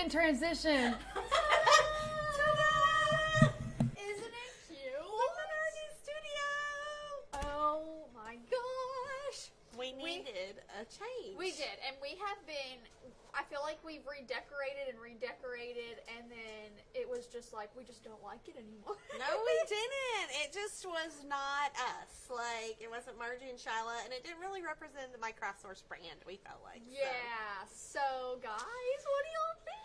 in transition. Ta-da! Isn't it cute? Look at our new studio. Oh my gosh. We needed a change. We did, and we have been, I feel like we've redecorated, and then it was just like, we just don't like it anymore. No, we didn't. It just was not us. Like, it wasn't Marji and Shyla, and it didn't really represent the My Craft Source brand, we felt like. Yeah, so guys, what do y'all think?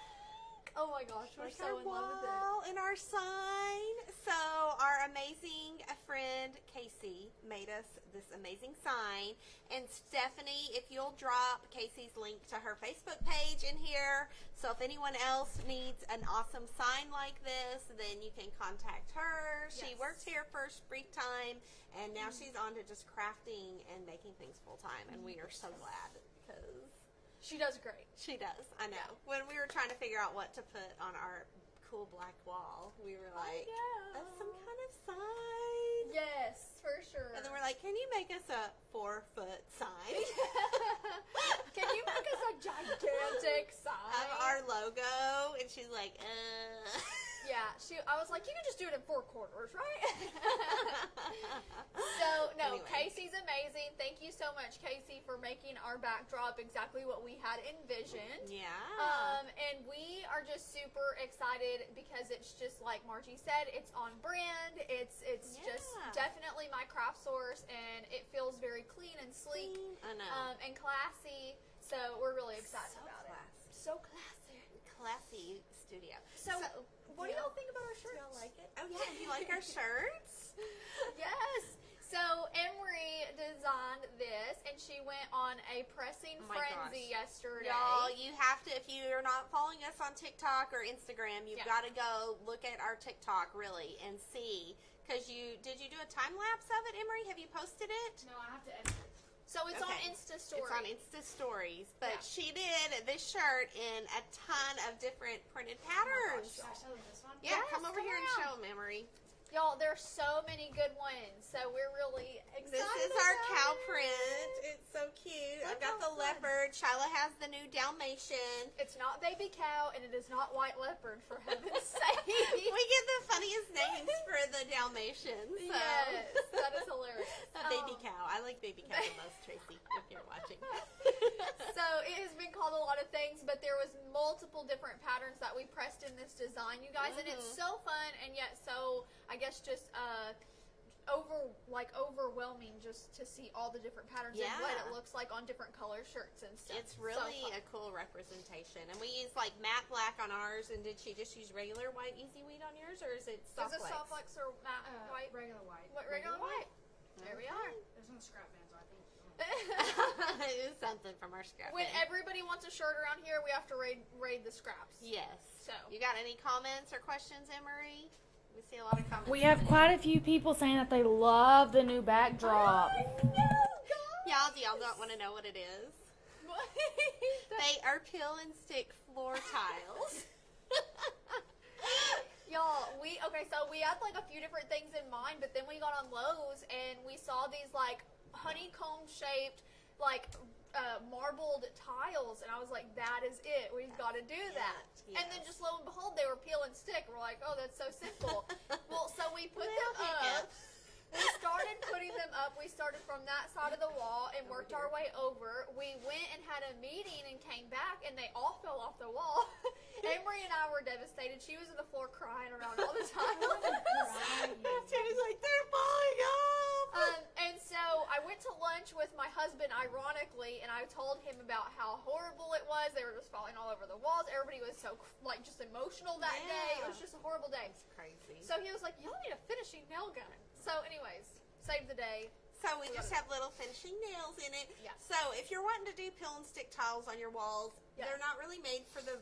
Oh my gosh, we're Like so our in love with it. wall and our sign. So our amazing friend Casey made us this amazing sign. And Stephanie, if you'll drop Casey's link to her Facebook page in here. So if anyone else needs an awesome sign like this, then you can contact her. She Yes. worked here for a brief time, and now she's on to just crafting and making things full time. And we are so glad because She does great. she does. I know. When we were trying to figure out what to put on our cool black wall, we were like, some kind of sign. Yes, for sure. And then we're like, can you make us a 4-foot sign Can you make us a gigantic sign? of our logo? And she's like, Yeah, I was like, you can just do it in 4 quarters, right? So, no, Anyway. Casey's amazing. Thank you so much, Casey, for making our backdrop exactly what we had envisioned. Yeah. And we are just super excited because it's just like Margie said, it's on brand. It's just Yeah. definitely my craft source, and it feels very clean and sleek I know. and classy. So we're really excited So about classy. it. So classy. Classy studio. So, what do y'all think about our Do shirts? y'all like it? Oh, yeah. Do you like our shirts? Yes. So Emery designed this, and she went on a pressing Oh my frenzy gosh. yesterday. Y'all, you have to, if you're not following us on TikTok or Instagram, you've Yeah. got to go look at our TikTok, really, and see. Because did you do a time lapse of it, Emery? Have you posted it? No, I have to edit it. So it's on Okay. Insta Story. It's on Insta Stories. But Yeah. she did this shirt in a ton of different printed patterns. Should I show them this one? Yeah, Yes, come over come here and around. show them, Emery. Y'all, there's so many good ones. So we're really excited. This is our about cow it. print. It's so cute. I've Look got how the fun. leopard. Shyla has the new Dalmatian. It's not baby cow, and it is not white leopard, for heaven's sake. We get the funniest names for the Dalmatians. So. Yes, that is hilarious. Baby cow. I like baby cow the most, Tracy, if you're watching. So it has been called a lot of things, but there was multiple different patterns that we pressed in this design, you guys, and it's so fun and yet so, I guess, just overwhelming just to see all the different patterns and what Yeah. it looks like on different color shirts and stuff. It's really so fun. a cool representation. And we use like matte black on ours. And did she just use regular white Easy Weed on yours, or is it soft Is it wax? soft flex or matte white? Regular white. What, regular regular white? There we are. There's some scrap bands, I think. It is something from our scrap. When bin. everybody wants a shirt around here, we have to raid the scraps. Yes. So. You got any comments or questions, Emery? We see a lot of comments. We have quite a few people saying that they love the new backdrop. Y'all don't want to know what it is. They are peel and stick floor tiles. Y'all, so we had like a few different things in mind, but then we got on Lowe's and we saw these like honeycomb shaped like marbled tiles, and I was like, that is it. We've got to do that. Yes. And then just lo and behold, they were peel and stick. We're like, oh, that's so simple. Well, so we put They'll them make up. We started putting them up. We started from that side of the wall and worked our way over. We went and had a meeting and came back, and they all fell off the wall. Emery and I were devastated. She was on the floor crying around all the time. She was like, they're falling off. And so I went to lunch with my husband, ironically, and I told him about how horrible it was. They were just falling all over the walls. Everybody was so, like, just emotional that day. It was just a horrible day. It's crazy. So he was like, y'all need a finishing nail gun. So anyways, save the day. So we just have little finishing nails in it. Yeah. So if you're wanting to do peel and stick tiles on your walls, Yeah. they're not really made for the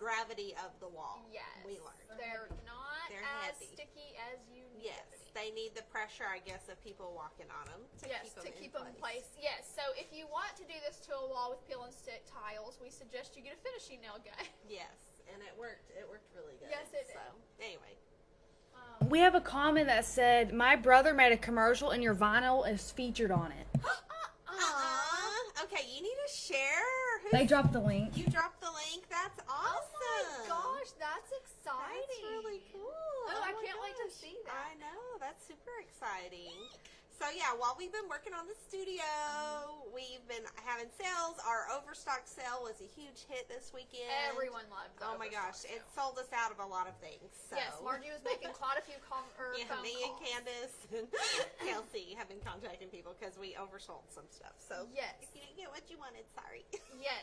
gravity of the wall. Yes. We learned. They're not They're as heavy. sticky as you need Yes, them to be. they need the pressure, I guess, of people walking on them to keep them in place. Yes, so if you want to do this to a wall with peel and stick tiles, we suggest you get a finishing nail gun. Yes, and it worked. It worked really good. Yes, it did. So anyway, We have a comment that said, my brother made a commercial and your vinyl is featured on it. okay, you need to share. Who They dropped the link. You dropped the link. That's awesome. Oh my gosh, that's exciting. That's really cool. Oh, I my can't wait to gosh. see that. I know. That's super exciting. So yeah, while we've been working on the studio, we've been having sales. Our overstock sale was a huge hit this weekend. Everyone loved the Oh my overstock gosh, it sale. sold us out of a lot of things. So. Yes, Margie was making quite a few phone Yeah, me and calls. Candace and Kelsey have been contacting people because we oversold some stuff. So Yes. if you didn't get what you wanted, sorry. Yes.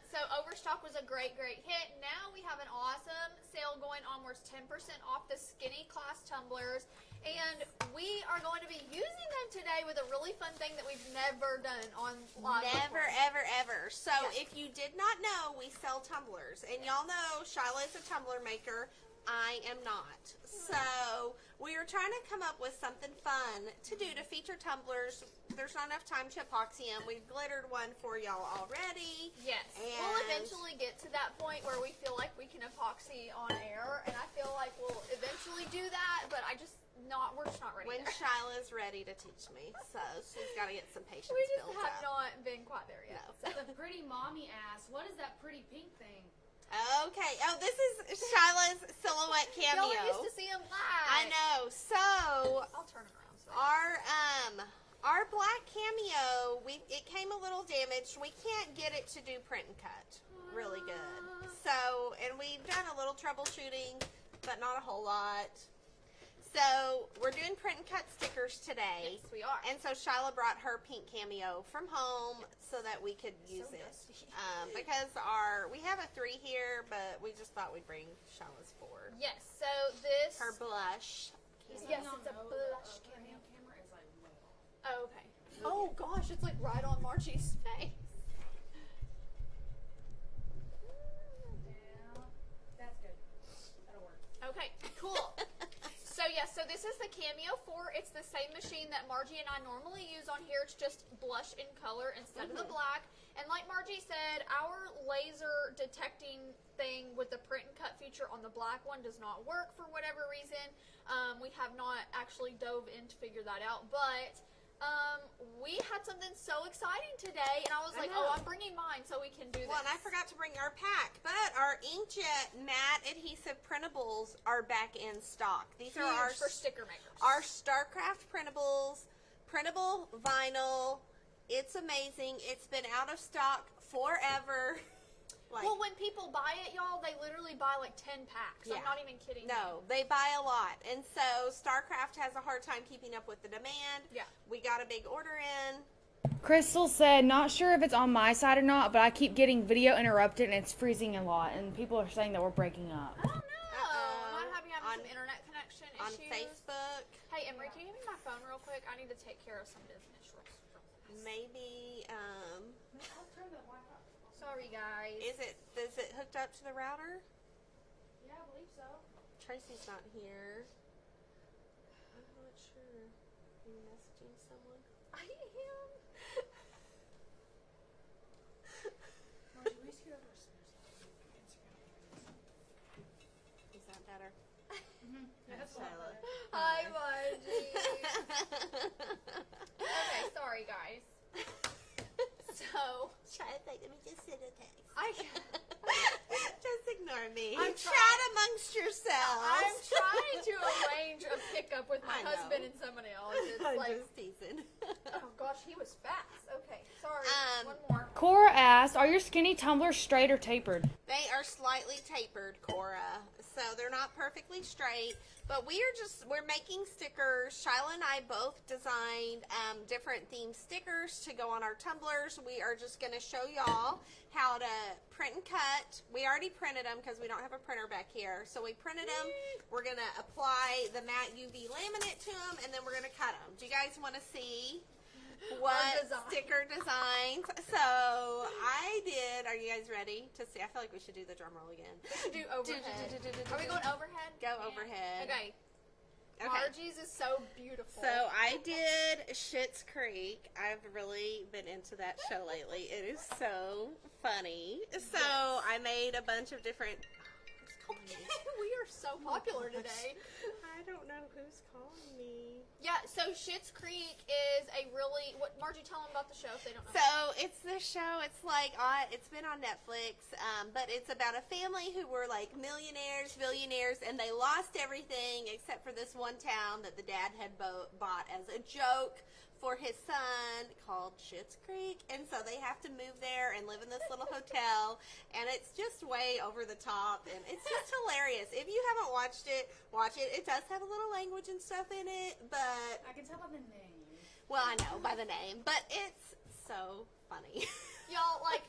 So Overstock was a great hit. Now we have an awesome sale going on where it's 10% off the skinny class tumblers. And we are going to be using them today with a really fun thing that we've never done on live Never, before. ever. So Yeah. if you did not know, we sell tumblers. And y'all know Shyla is a tumbler maker. I am not. So we were trying to come up with something fun to do to feature tumblers. There's not enough time to epoxy them. We've glittered one for y'all already. Yes. And We'll eventually get to that point where we feel like we can epoxy on air. And I feel like we'll eventually do that. But we're just not ready When there. Shyla's ready to teach me. So she's got to get some patience We just built have up. not been quite there yet. No. So. The pretty mommy asked, what is that pretty pink thing? Okay. Oh, this is Shyla's silhouette cameo. Y'all are used to see them live. I know. So I'll turn it around. So our black cameo, it came a little damaged. We can't get it to do print and cut really good. So, and we've done a little troubleshooting, but not a whole lot. So we're doing print and cut stickers today. Yes, we are. And so Shyla brought her pink cameo from home so that we could use it. dusty. Because we have a 3 here, but we just thought we'd bring Shyla's 4. Yes, so this. Her blush. Yes, it's a blush cameo. camera is like way off. Oh, okay. Oh gosh, it's like right on Margie's face. Yeah, that's good. That'll work. Okay, cool. So so this is the Cameo 4. It's the same machine that Margie and I normally use on here. It's just blush in color instead of the black. And like Margie said, our laser detecting thing with the print and cut feature on the black one does not work for whatever reason. We have not actually dove in to figure that out, but we had something so exciting today, and I was like, oh, I'm bringing mine so we can do this. Well, and I forgot to bring our pack, but our inkjet matte adhesive printables are back in stock. These are our for sticker makers. Our StarCraft printables, printable vinyl. It's amazing. It's been out of stock forever. Well, when people buy it, y'all, they literally buy like 10 packs. Yeah. I'm not even kidding. No, they buy a lot. And so StarCraft has a hard time keeping up with the demand. Yeah. We got a big order in. Crystal said, not sure if it's on my side or not, but I keep getting video interrupted and it's freezing a lot. And people are saying that we're breaking up. I don't know. Might have you having some internet connection On issues. Facebook. Hey, Emery, can you give me my phone real quick? I need to take care of some business real fast. Maybe, Sorry, guys. is it hooked up to the router? Yeah, I believe so. Tracy's not here. I'm not sure. Are you messaging someone? I am. Margie, we scoot over Is that better? That's Shyla. Hi, Margie. Okay, sorry, guys. So, Shyla's like, let me just send a text. Just ignore me. I'm Chat amongst yourselves. I'm trying to arrange a pickup with my I know. husband and somebody else. It's I'm like, just teasing. oh gosh, he was fast. Okay, sorry. Um, One more. Cora asked, are your skinny tumblers straight or tapered? They are slightly tapered, Cora. So they're not perfectly straight, but we're making stickers. Shyla and I both designed different themed stickers to go on our tumblers. We are just going to show y'all how to print and cut. We already printed them because we don't have a printer back here. So we printed them. We're going to apply the matte UV laminate to them, and then we're going to cut them. Do you guys want to see what sticker designs? So I did. Are you guys ready to see? I feel like we should do the drum roll again. We should do overhead. Are we going overhead? Go overhead. Okay. Okay. Margie's is so beautiful. So I did Schitt's Creek. I've really been into that show lately. It is so funny. So I made a bunch of different. Who's calling me? We are so popular today. I don't know who's calling me. Yeah, So Schitt's Creek is a really, Margie, tell them about the show if they don't know. So it's this show. It's like it's been on Netflix, but it's about a family who were like millionaires, billionaires, and they lost everything except for this one town that the dad had bought as a joke for his son called Schitt's Creek, and so they have to move there and live in this little hotel, and it's just way over the top, and it's just hilarious. If you haven't watched it, watch it. It does have a little language and stuff in it, but I can tell by the name. well, I know by the name, but it's so funny. Y'all, like,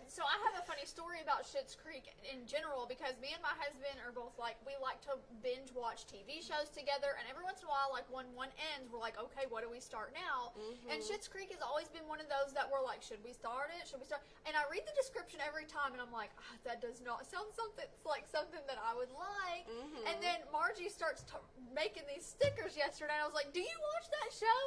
so I have a funny story about Schitt's Creek in general, because me and my husband are both like, we like to binge watch TV shows together, and every once in a while, like, when one ends, we're like, okay, what do we start now? And Schitt's Creek has always been one of those that we're like, should we start it? Should we start? And I read the description every time, and I'm like, that does not sound something that I would like. And then Margie starts making these stickers yesterday, and I was like, do you watch that show?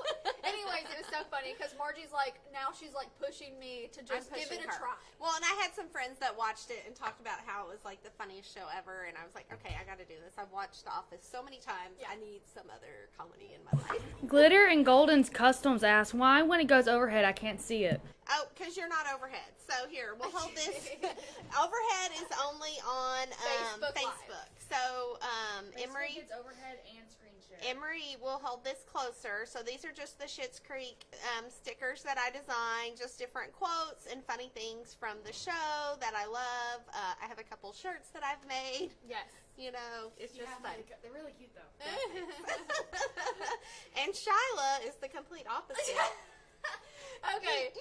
Anyways, it was so funny, because Margie's like, now she's like pushing me to just give it a try. Well, and I had some friends that watched it and talked about how it was like the funniest show ever, and I was like, okay, I got to do this. I've watched The Office so many times. Yeah. I need some other comedy in my life. Glitter and Golden's Customs asks, why when it goes overhead I can't see it? Oh, because you're not overhead. So here, we'll hold this. Overhead is only on Facebook. So Emery It's overhead and screen share. Emery will hold this closer. So these are just the Schitt's Creek stickers that I designed, just different quotes and funny things from the show that I love. I have a couple shirts that I've made. Yes. You know, it's just fun. They're really cute though. And Shyla is the complete opposite. Okay.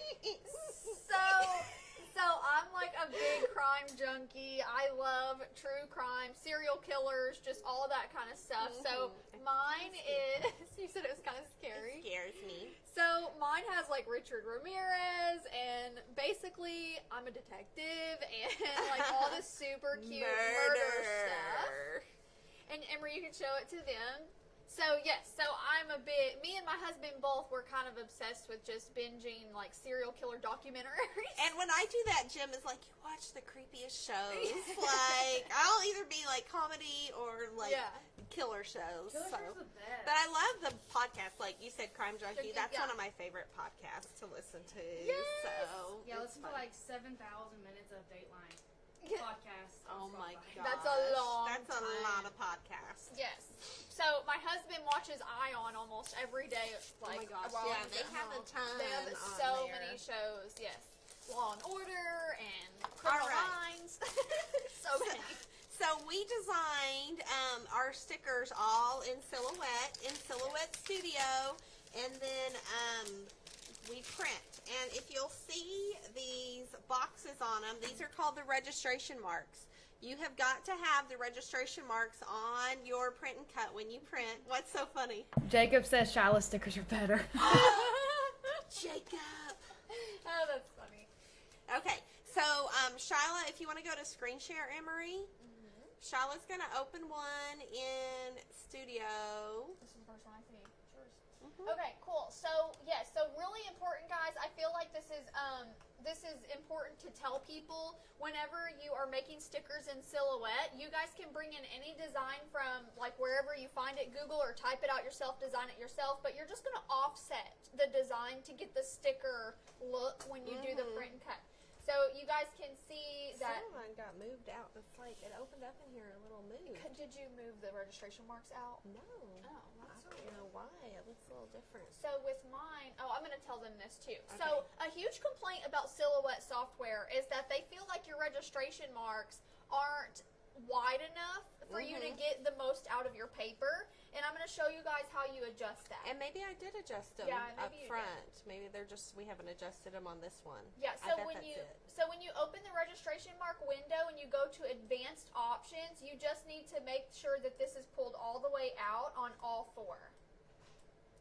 So I'm like a big crime junkie. I love true crime, serial killers, just all that kind of stuff. So mine is, you said it was kind of scary. It scares me. So mine has like Richard Ramirez, and basically I'm a detective and like all this super cute murder stuff. And Emery, you can show it to them. So yes, so me and my husband both were kind of obsessed with just binging like serial killer documentaries. And when I do that, Jim is like, you watch the creepiest shows. Like, I'll either be like comedy or like killer shows. Killer shows are the best. But I love the podcast, like you said, Crime Junkie. That's Yeah. one of my favorite podcasts to listen to. Yes. So Yeah, it's listen to fun. like 7,000 minutes of Dateline podcast. Oh on my Spotify. god, That's a long That's a time. lot of podcasts. Yes. So my husband watches Ion almost every day. Like, oh my gosh, while yeah, he's they at have a home. ton. They have on so there. many shows. Yes. Law and Order and Criminal right. Minds. So many. So we designed our stickers all in Silhouette Studio, and then we print. And if you'll see these boxes on them, these are called the registration marks. You have got to have the registration marks on your print and cut when you print. What's so funny? Jacob says Shyla stickers are better. Jacob. Oh, that's funny. Okay, so Shyla, if you want to go to screen share, Emery, Shyla's going to open one in Studio. This is the first one I see. Okay, cool. So, yes, so really important, guys. I feel like this is important to tell people whenever you are making stickers in Silhouette. You guys can bring in any design from like wherever you find it, Google, or type it out yourself, design it yourself, but you're just going to offset the design to get the sticker look when you do the print and cut. So you guys can see that. Some of mine got moved out. It's like it opened up in here a little moved. Did you move the registration marks out? No. Oh, I don't know why. It looks a little different. So with mine, I'm going to tell them this too. Okay. So a huge complaint about Silhouette software is that they feel like your registration marks aren't wide enough for you to get the most out of your paper. And I'm going to show you guys how you adjust that. And maybe I did adjust them up front. Maybe they're just, we haven't adjusted them on this one. Yeah, so when you open the registration mark window and you go to advanced options, you just need to make sure that this is pulled all the way out on all four.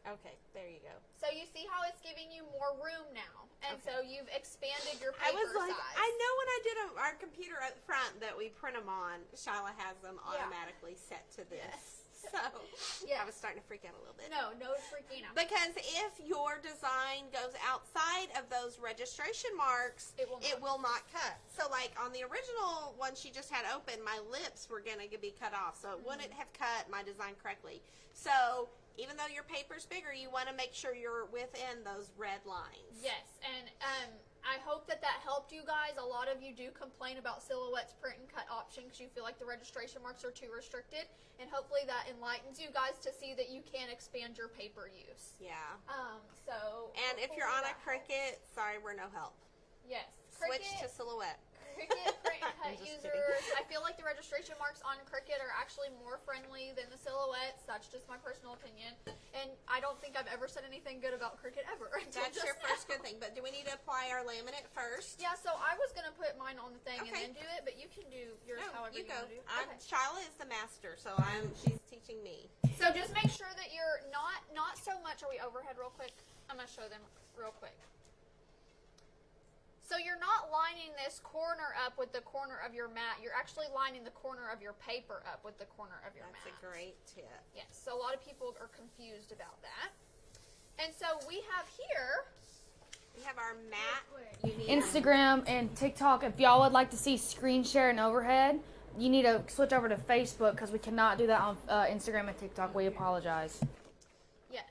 Okay, there you go. So you see how it's giving you more room now. And so you've expanded your paper I was like, size. I know when I did our computer up front that we print them on, Shyla has them automatically set to this. Yes. So I was starting to freak out a little bit. No freaking out. Because if your design goes outside of those registration marks, it will not cut. So like on the original one she just had open, my lips were going to be cut off. So it wouldn't have cut my design correctly. So even though your paper's bigger, you want to make sure you're within those red lines. Yes, and I hope that helped you guys. A lot of you do complain about Silhouette's print and cut option because you feel like the registration marks are too restricted, and hopefully that enlightens you guys to see that you can expand your paper use. Yeah. And if you're on a Cricut, sorry, we're no help. Yes. Switch to Silhouette. Cricut print and cut I'm just users. I feel like the registration marks on Cricut are actually more friendly than the Silhouettes. That's just my personal opinion. And I don't think I've ever said anything good about Cricut ever. That's your first good thing. But do we need to apply our laminate first? Yeah, so I was going to put mine on the thing and then do it, but you can do yours however you want to do. Shyla is the master, so she's teaching me. So just make sure that you're not so much. Are we overhead real quick? I'm going to show them real quick. So you're not lining this corner up with the corner of your mat. You're actually lining the corner of your paper up with the corner of your mat. That's a great tip. Yes, so a lot of people are confused about that. And so we have here... We have our mat. Instagram and TikTok. If y'all would like to see screen share and overhead, you need to switch over to Facebook because we cannot do that on Instagram and TikTok. We apologize. Yes.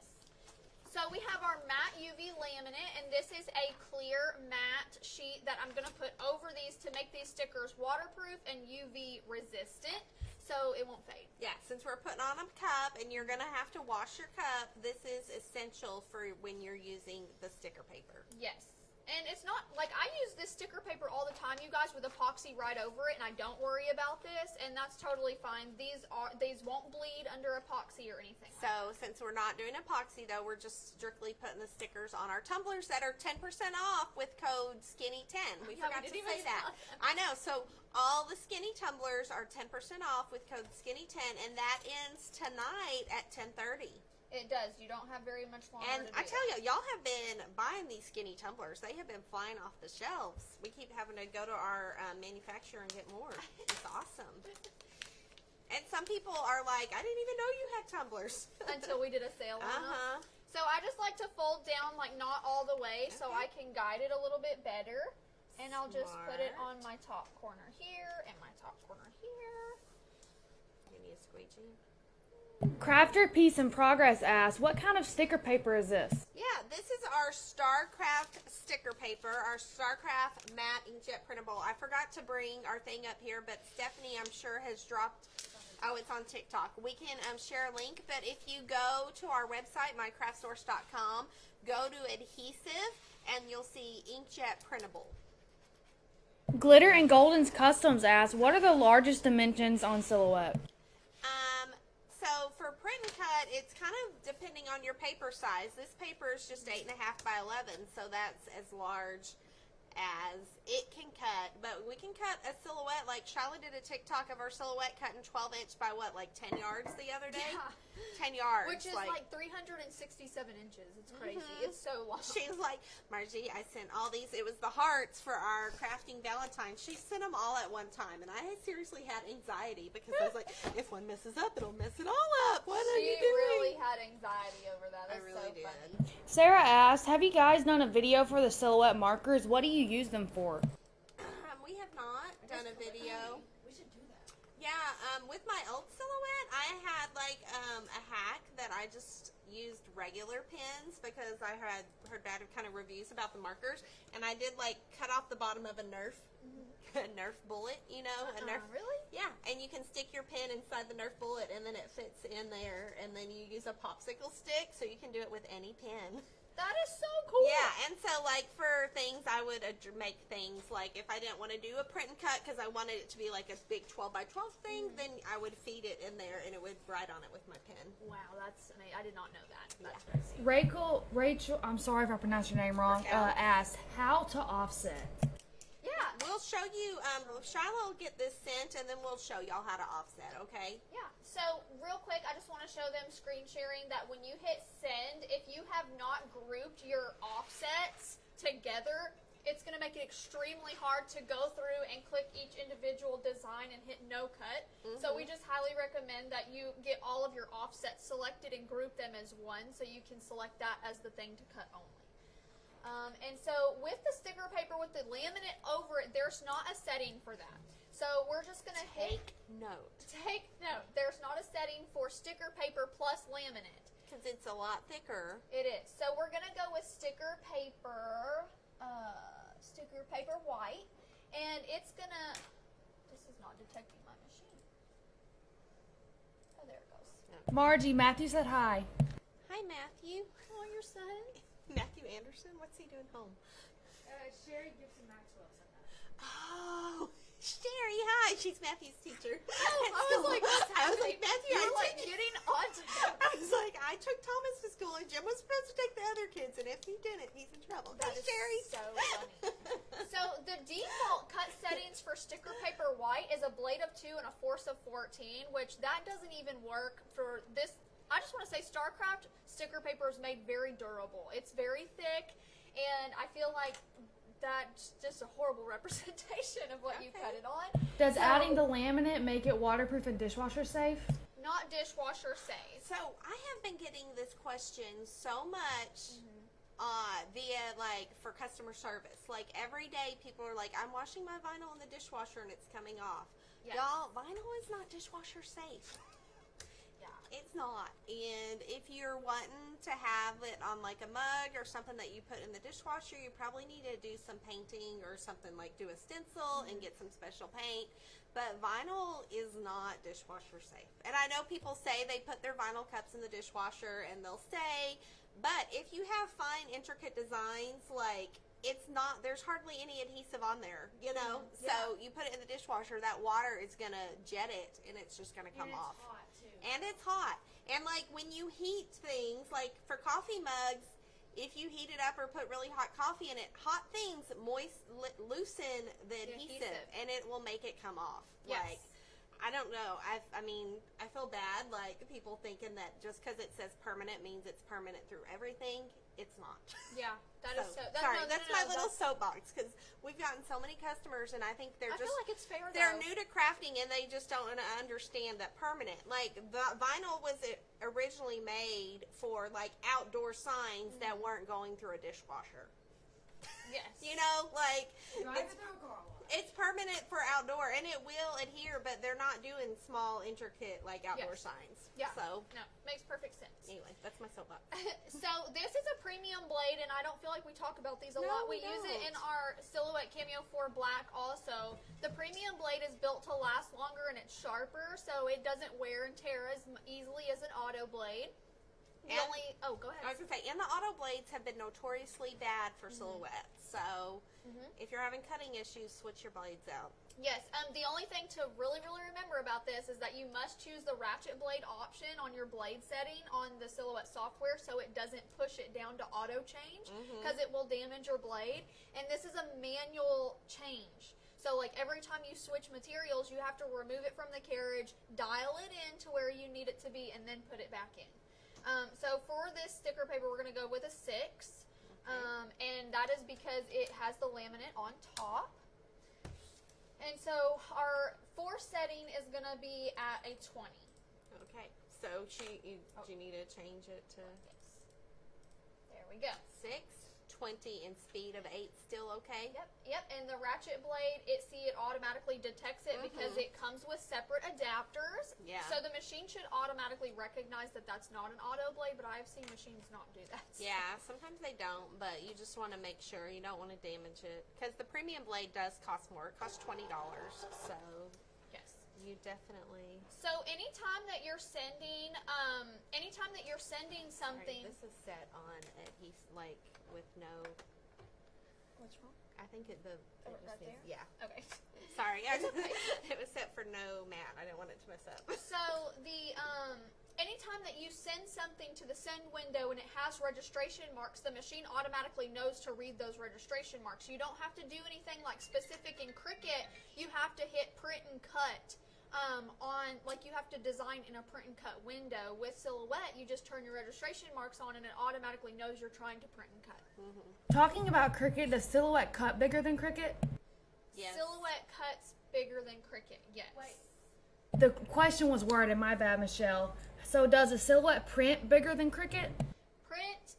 So we have our matte UV laminate, and this is a clear matte sheet that I'm going to put over these to make these stickers waterproof and UV resistant, so it won't fade. Yeah, since we're putting on a cup and you're going to have to wash your cup, this is essential for when you're using the sticker paper. Yes. And it's not, like, I use this sticker paper all the time, you guys, with epoxy right over it, and I don't worry about this, and that's totally fine. These won't bleed under epoxy or anything. So, since we're not doing epoxy, though, we're just strictly putting the stickers on our tumblers that are 10% off with code SKINNY10. We forgot to say that. I know. So, all the skinny tumblers are 10% off with code SKINNY10, and that ends tonight at 10:30. It does. You don't have very much longer And to do I tell you, y'all have been buying these skinny tumblers. They have been flying off the shelves. We keep having to go to our manufacturer and get more. It's awesome. And some people are like, I didn't even know you had tumblers. Until we did a sale on them. So I just like to fold down, like, not all the way, so I can guide it a little bit better. And I'll just put it on my top corner here and my top corner here. You need a squeegee? Crafter Piece in Progress asks, what kind of sticker paper is this? Yeah, this is our StarCraft sticker paper, our StarCraft matte inkjet printable. I forgot to bring our thing up here, but Stephanie, I'm sure, has dropped. Oh, it's on TikTok. We can share a link, but if you go to our website, mycraftsource.com, go to adhesive, and you'll see inkjet printable. Glitter and Golden's Customs asks, what are the largest dimensions on Silhouette? So for print and cut, it's kind of depending on your paper size. This paper is just 8.5 by 11, so that's as large as it can cut. But we can cut a silhouette. Like Shyla did a TikTok of our silhouette cutting 12-inch by what, like 10 yards the other day? Yeah. 10 yards. Which is like 367 inches. It's crazy. It's so long. She was like, Margie, I sent all these. It was the hearts for our crafting Valentine's. She sent them all at one time, and I seriously had anxiety because I was like, if one messes up, it'll mess it all up. What are you doing? She really had anxiety over that. That's I really so did. funny. Sarah asked, have you guys done a video for the Silhouette markers? What do you use them for? We have not done a video. We should do that. Yeah, with my old silhouette, I had like a hack that I just used regular pens because I had heard bad kind of reviews about the markers, and I did like cut off the bottom of a Nerf, a Nerf bullet, you know, a Nerf. Really? Yeah, and you can stick your pen inside the Nerf bullet, and then it fits in there, and then you use a popsicle stick, so you can do it with any pen. That is so cool. Yeah, and so like for things, I would make things like if I didn't want to do a print and cut because I wanted it to be like a big 12 by 12 thing, then I would feed it in there and it would write on it with my pen. Wow, that's amazing. I did not know that. That's crazy. Rachel, I'm sorry if I pronounced your name wrong, asked how to offset. Yeah, we'll show you, Shyla will get this sent and then we'll show y'all how to offset, okay? Yeah. So real quick, I just want to show them screen sharing that when you hit send, if you have not grouped your offsets together, it's going to make it extremely hard to go through and click each individual design and hit no cut. So we just highly recommend that you get all of your offsets selected and group them as one so you can select that as the thing to cut only. And so with the sticker paper with the laminate over it, there's not a setting for that. So we're just going to Take note. Take note. There's not a setting for sticker paper plus laminate. because it's a lot thicker. It is. So we're gonna go with sticker paper white, and it's gonna. This is not detecting my machine. Oh, there it goes. Margie, Matthew said hi. Hi, Matthew. Oh, your son. Matthew Anderson. What's he doing home? Sherry Gibson Maxwell said that. Oh, Sherry, hi. She's Matthew's teacher. Oh, I was like, what's happening? I was like, Matthew, you were like getting onto them. I was like, I took Thomas to school, and Jim was supposed to take the other kids, and if he didn't, he's in trouble. That Hey, is Sherry. so funny. So the default cut settings for sticker paper white is a blade of 2 and a force of 14, which that doesn't even work for this. I just want to say StarCraft sticker paper is made very durable. It's very thick, and I feel like that's just a horrible representation of what you cut it on. Does adding the laminate make it waterproof and dishwasher safe? Not dishwasher safe. So I have been getting this question so much via like for customer service. Like every day people are like, I'm washing my vinyl in the dishwasher and it's coming off. Yes. Y'all, vinyl is not dishwasher safe. Yeah. It's not. And if you're wanting to have it on like a mug or something that you put in the dishwasher, you probably need to do some painting or something, like do a stencil and get some special paint. But vinyl is not dishwasher safe. And I know people say they put their vinyl cups in the dishwasher and they'll stay. But if you have fine, intricate designs, like it's not, there's hardly any adhesive on there, you know? Yeah. So you put it in the dishwasher, that water is going to jet it and it's just going to come off. Hot too. And it's hot. And like when you heat things, like for coffee mugs, if you heat it up or put really hot coffee in it, hot things loosen the adhesive and it will make it come off. Yes. Like, I don't know. I mean, I feel bad, like people thinking that just because it says permanent means it's permanent through everything. It's not. Yeah, that is so. Sorry, that's my little soapbox because we've gotten so many customers, and I think they're I just feel like it's fair. they're though. new to crafting and they just don't understand that permanent. Like vinyl was originally made for like outdoor signs that weren't going through a dishwasher. Yes. You know, like It's it's permanent for outdoor, and it will adhere, but they're not doing small, intricate like outdoor Yes. signs. Yeah. So No, makes perfect sense. anyway, that's my soapbox. So this is a premium blade, and I don't feel like we talk about these a No, lot. we We use it in don't. our Silhouette Cameo 4 Black also. The premium blade is built to last longer, and it's sharper, so it doesn't wear and tear as easily as an auto blade. And- Go I was ahead. gonna say, and the auto blades have been notoriously bad for silhouettes. So if you're having cutting issues, switch your blades out. Yes, the only thing to really, really remember about this is that you must choose the ratchet blade option on your blade setting on the Silhouette software so it doesn't push it down to auto change because it will damage your blade. And this is a manual change. So like every time you switch materials, you have to remove it from the carriage, dial it in to where you need it to be, and then put it back in. So for this sticker paper, we're going to go with a 6. And that is because it has the laminate on top. And so our force setting is going to be at a 20. Okay. So do you need to change it to Yes. There we go. 6, 20, and speed of 8 still okay? Yep. And the ratchet blade, it automatically detects it because it comes with separate adapters. Yeah. So the machine should automatically recognize that that's not an auto blade, but I have seen machines not do that. Yeah, sometimes they don't, but you just want to make sure you don't want to damage it because the premium blade does cost more. It costs $20, so Yes. you definitely. So anytime that you're sending, something. This is set on adhesive, like with no. What's wrong? I think it just right needs, there? yeah. Okay. Sorry, okay. it was set for no mat. I didn't want it to mess up. So the anytime that you send something to the send window and it has registration marks, the machine automatically knows to read those registration marks. You don't have to do anything like specific in Cricut. You have to hit print and cut you have to design in a print and cut window. With Silhouette, you just turn your registration marks on and it automatically knows you're trying to print and cut. Talking about Cricut, does Silhouette cut bigger than Cricut? Yes. Silhouette cuts bigger than Cricut, yes. The question was worded, my bad, Michelle. So does a Silhouette print bigger than Cricut? Print,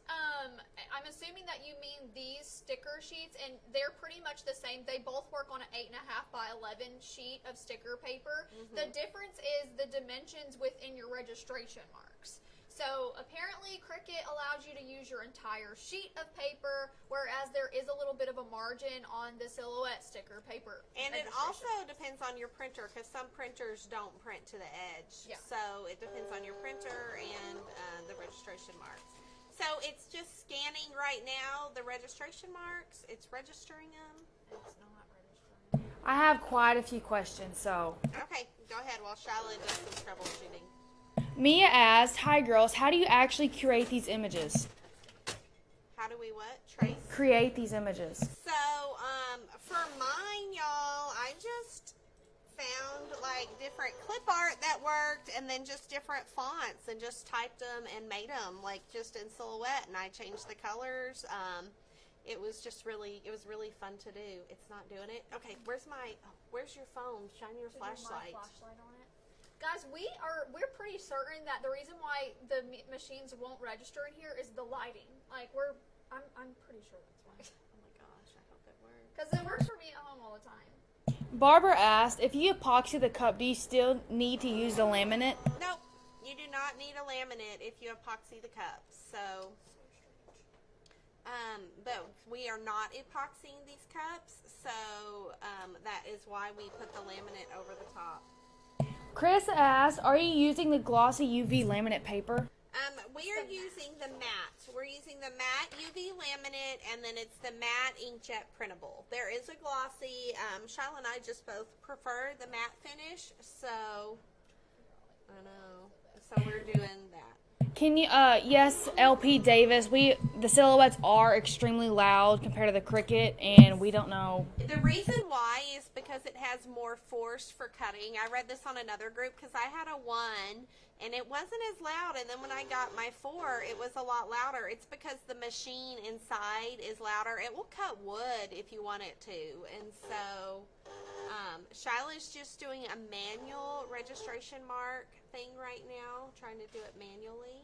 I'm assuming that you mean these sticker sheets, and they're pretty much the same. They both work on an 8.5 by 11 sheet of sticker paper. The difference is the dimensions within your registration marks. So apparently Cricut allows you to use your entire sheet of paper, whereas there is a little bit of a margin on the silhouette sticker paper. And it registration. also depends on your printer, because some printers don't print to the edge. Yeah. So it depends on your printer and the registration marks. So it's just scanning right now the registration marks. It's registering them. It's not registering. I have quite a few questions, so. Okay, go ahead while Shyla does some troubleshooting. Mia asked, "Hi girls, how do you actually curate these images?" How do we what? Trace? Create these images. So, for mine, y'all, I just found like different clip art that worked, and then just different fonts, and just typed them and made them like just in Silhouette, and I changed the colors. It was just really, it was really fun to do. It's not doing it. Okay, where's your phone? Shine your flashlight. Flashlight on it. Guys, we're pretty certain that the reason why the machines won't register in here is the lighting. Like I'm pretty sure that's why. Oh my gosh, I hope it works. Because it works for me at home all the time. Barbara asked, "If you epoxy the cup, do you still need to use the laminate?" Nope, you do not need a laminate if you epoxy the cups. So, but we are not epoxying these cups, so that is why we put the laminate over the top. Chris asked, "Are you using the glossy UV laminate paper?" We are using the matte. We're using the matte UV laminate, and then it's the matte inkjet printable. There is a glossy. Shyla and I just both prefer the matte finish, so I know. So we're doing that. Can you, yes, LP Davis, the silhouettes are extremely loud compared to the Cricut, and we don't know. The reason why is because it has more force for cutting. I read this on another group because I had a 1 and it wasn't as loud, and then when I got my 4 it was a lot louder. It's because the machine inside is louder. It will cut wood if you want it to, and so Shyla's just doing a manual registration mark thing right now, trying to do it manually.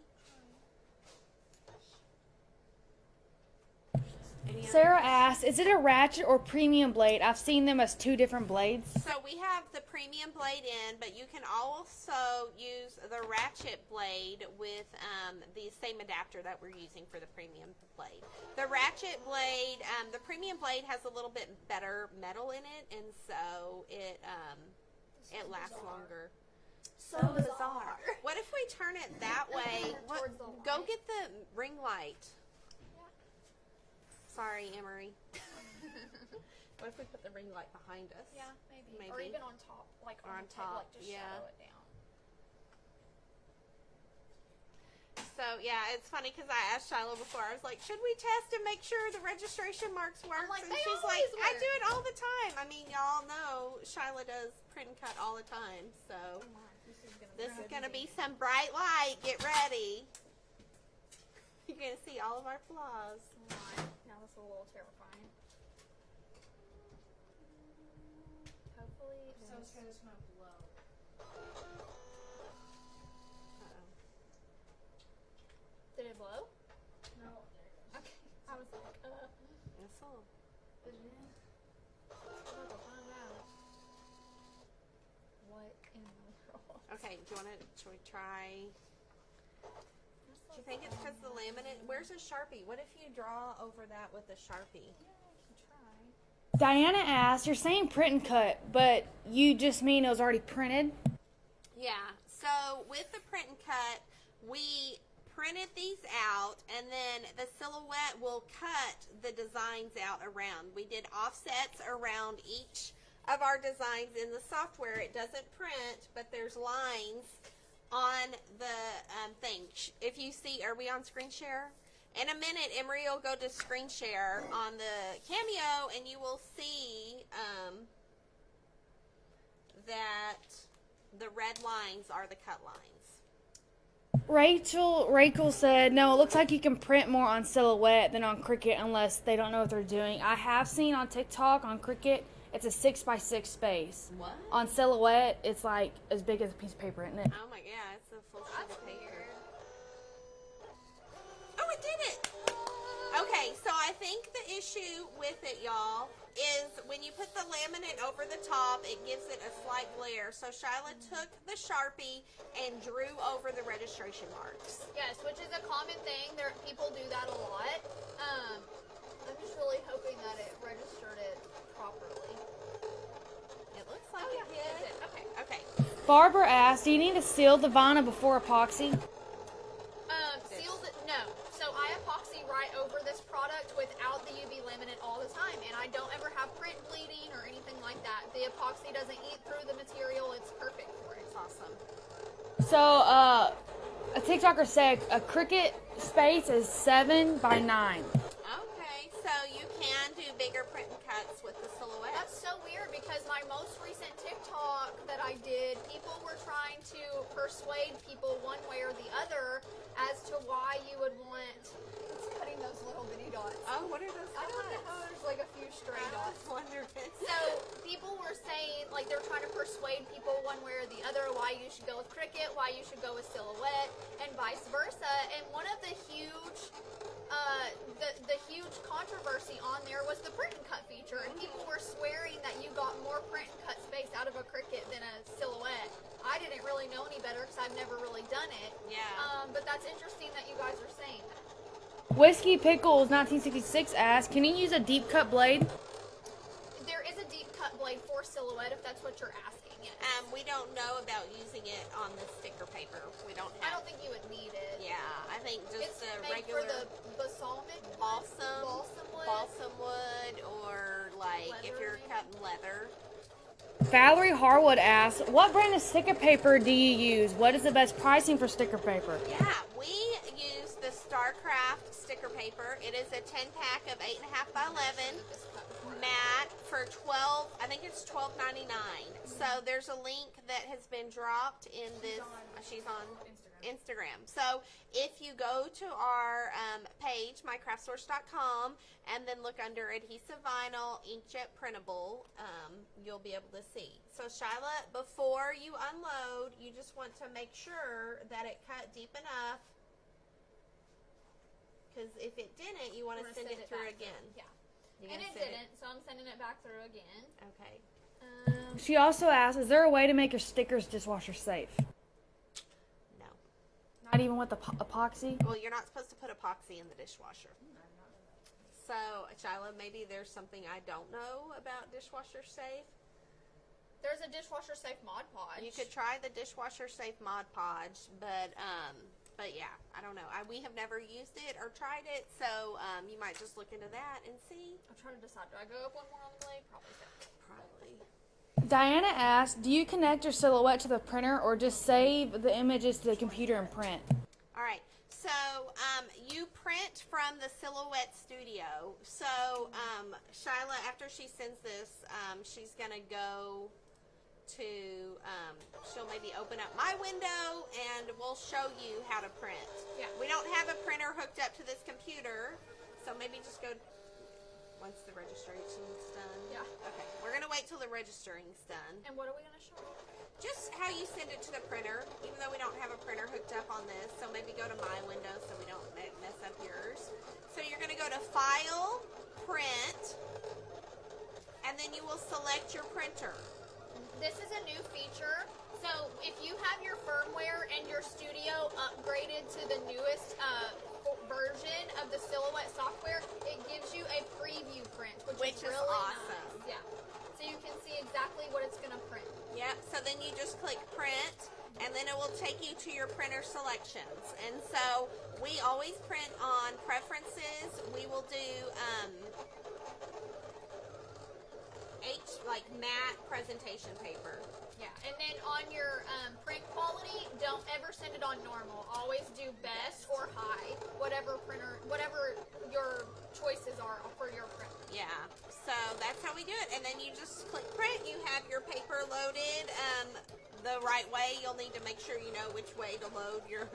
Sarah asked, "Is it a ratchet or premium blade? I've seen them as 2 different blades." So we have the premium blade in, but you can also use the ratchet blade with the same adapter that we're using for the premium blade. The ratchet blade, the premium blade has a little bit better metal in it, and so it lasts longer. So bizarre. What if we turn it that way? Go get the ring light. Sorry, Emery. What if we put the ring light behind us? Yeah, maybe. Or even on top, like on top, like to shadow it down. So yeah, it's funny because I asked Shyla before. I was like, "Should we test and make sure the registration marks work?" Like, and they she's always like, "I work. do it all the time." I mean, y'all know Shyla does print and cut all the time. So this is gonna be some bright light. Get ready. You're gonna see all of our flaws. Now this is a little terrifying. Hopefully, So it's gonna blow. Did it blow? No. Okay. I was like, That's all. I'm about to find out. What in the world? Okay. Should we try? Do you think it's because the laminate? Where's a Sharpie? What if you draw over that with a Sharpie? Yeah, I can try. Diana asked, "You're saying print and cut, but you just mean it was already printed?" Yeah. So with the print and cut, we printed these out, and then the Silhouette will cut the designs out around. We did offsets around each of our designs in the software. It doesn't print, but there's lines on the thing. If you see, are we on screen share? In a minute, Emery will go to screen share on the Cameo, and you will see that the red lines are the cut lines. Rachel said, "No, it looks like you can print more on Silhouette than on Cricut unless they don't know what they're doing." I have seen on TikTok on Cricut, it's a 6x6 space. What? On Silhouette, it's like as big as a piece of paper, isn't it? Oh my god, it's a full sheet That's of paper. weird. Oh, it did it! Okay, so I think the issue with it, y'all, is when you put the laminate over the top, it gives it a slight glare. So Shyla took the Sharpie and drew over the registration marks. Yes, which is a common thing. People do that a lot. I'm just really hoping that it registered it properly. It looks like Oh, it yeah, did. it did. Okay. Okay. Barbara asked, do you need to seal the vinyl before epoxy? Sealed it? No. So I epoxy right over this product without the UV laminate all the time, and I don't ever have print bleeding or anything like that. The epoxy doesn't eat through the material. It's perfect for it. It's awesome. So, a TikToker said a Cricut space is 7 by 9. Okay, so you can do bigger print and cuts with the silhouette. That's so weird because my most recent TikTok that I did, people were trying to persuade people one way or the other as to why you would want. It's cutting those little bitty dots. Oh, what are those? I don't know. There's like a few stray I dots. was wondering. So people were saying, like, they're trying to persuade people one way or the other why you should go with Cricut, why you should go with silhouette, and vice versa. And one of the huge, the huge controversy on there was the print and cut feature, and people were swearing that you got more print and cut space out of a Cricut than a silhouette. I didn't really know any better because I've never really done it. Yeah. But that's interesting that you guys are saying that. Whiskey Pickles 1966 asked, can you use a deep cut blade? There is a deep cut blade for silhouette if that's what you're asking. Yes. We don't know about using it on the sticker paper. We don't I have. don't think you would need it. Yeah, I think just It's the made regular for the balsamic balsam wood, or like if you're Leather, cutting leather. Valerie Harwood asked, what brand of sticker paper do you use? What is the best pricing for sticker paper? Yeah, we use the StarCraft sticker paper. It is a 10-pack of 8.5 by 11 matte for $12. I think it's $12.99. So there's a link that has been dropped in this. She's on Instagram. So if you go to our page, mycraftsource.com, and then look under adhesive vinyl, inkjet printable, you'll be able to see. So Shyla, before you unload, you just want to make sure that it cut deep enough, because if it didn't, you want to send it through back again. Yeah. You And gonna it send didn't, so I'm sending it back through again. Okay. She also asked, is there a way to make your stickers dishwasher safe? No. Not even with the epoxy? Well, you're not supposed to put epoxy in the dishwasher. So, Shyla, maybe there's something I don't know about dishwasher safe. There's a dishwasher safe Mod Podge. You could try the dishwasher safe Mod Podge, but yeah, I don't know. We have never used it or tried it, so you might just look into that and see. I'm trying to decide. Do I go up one more on the blade? Probably so. Probably. Diana asked, do you connect your silhouette to the printer or just save the images to the computer and print? All right. So you print from the Silhouette Studio. So Shyla, after she sends this, she's gonna go to. She'll maybe open up my window and we'll show you how to print. Yeah. We don't have a printer hooked up to this computer, so maybe just go once the registration's done. Yeah. Okay. We're gonna wait till the registering's done. And what are we going to show? Just how you send it to the printer, even though we don't have a printer hooked up on this. So maybe go to my window so we don't mess up yours. So you're going to go to File, Print, and then you will select your printer. This is a new feature. So if you have your firmware and your studio upgraded to the newest version of the Silhouette software, it gives you a preview print, which is really awesome. Nice. Yeah. So you can see exactly what it's going to print. Yep, so then you just click print, and then it will take you to your printer selections. And so we always print on preferences. We will do like matte presentation paper. Yeah, and then on your print quality, don't ever send it on normal. Always do best or high, whatever your choices are for your print. Yeah, so that's how we do it. And then you just click print. You have your paper loaded the right way. You'll need to make sure you know which way to load your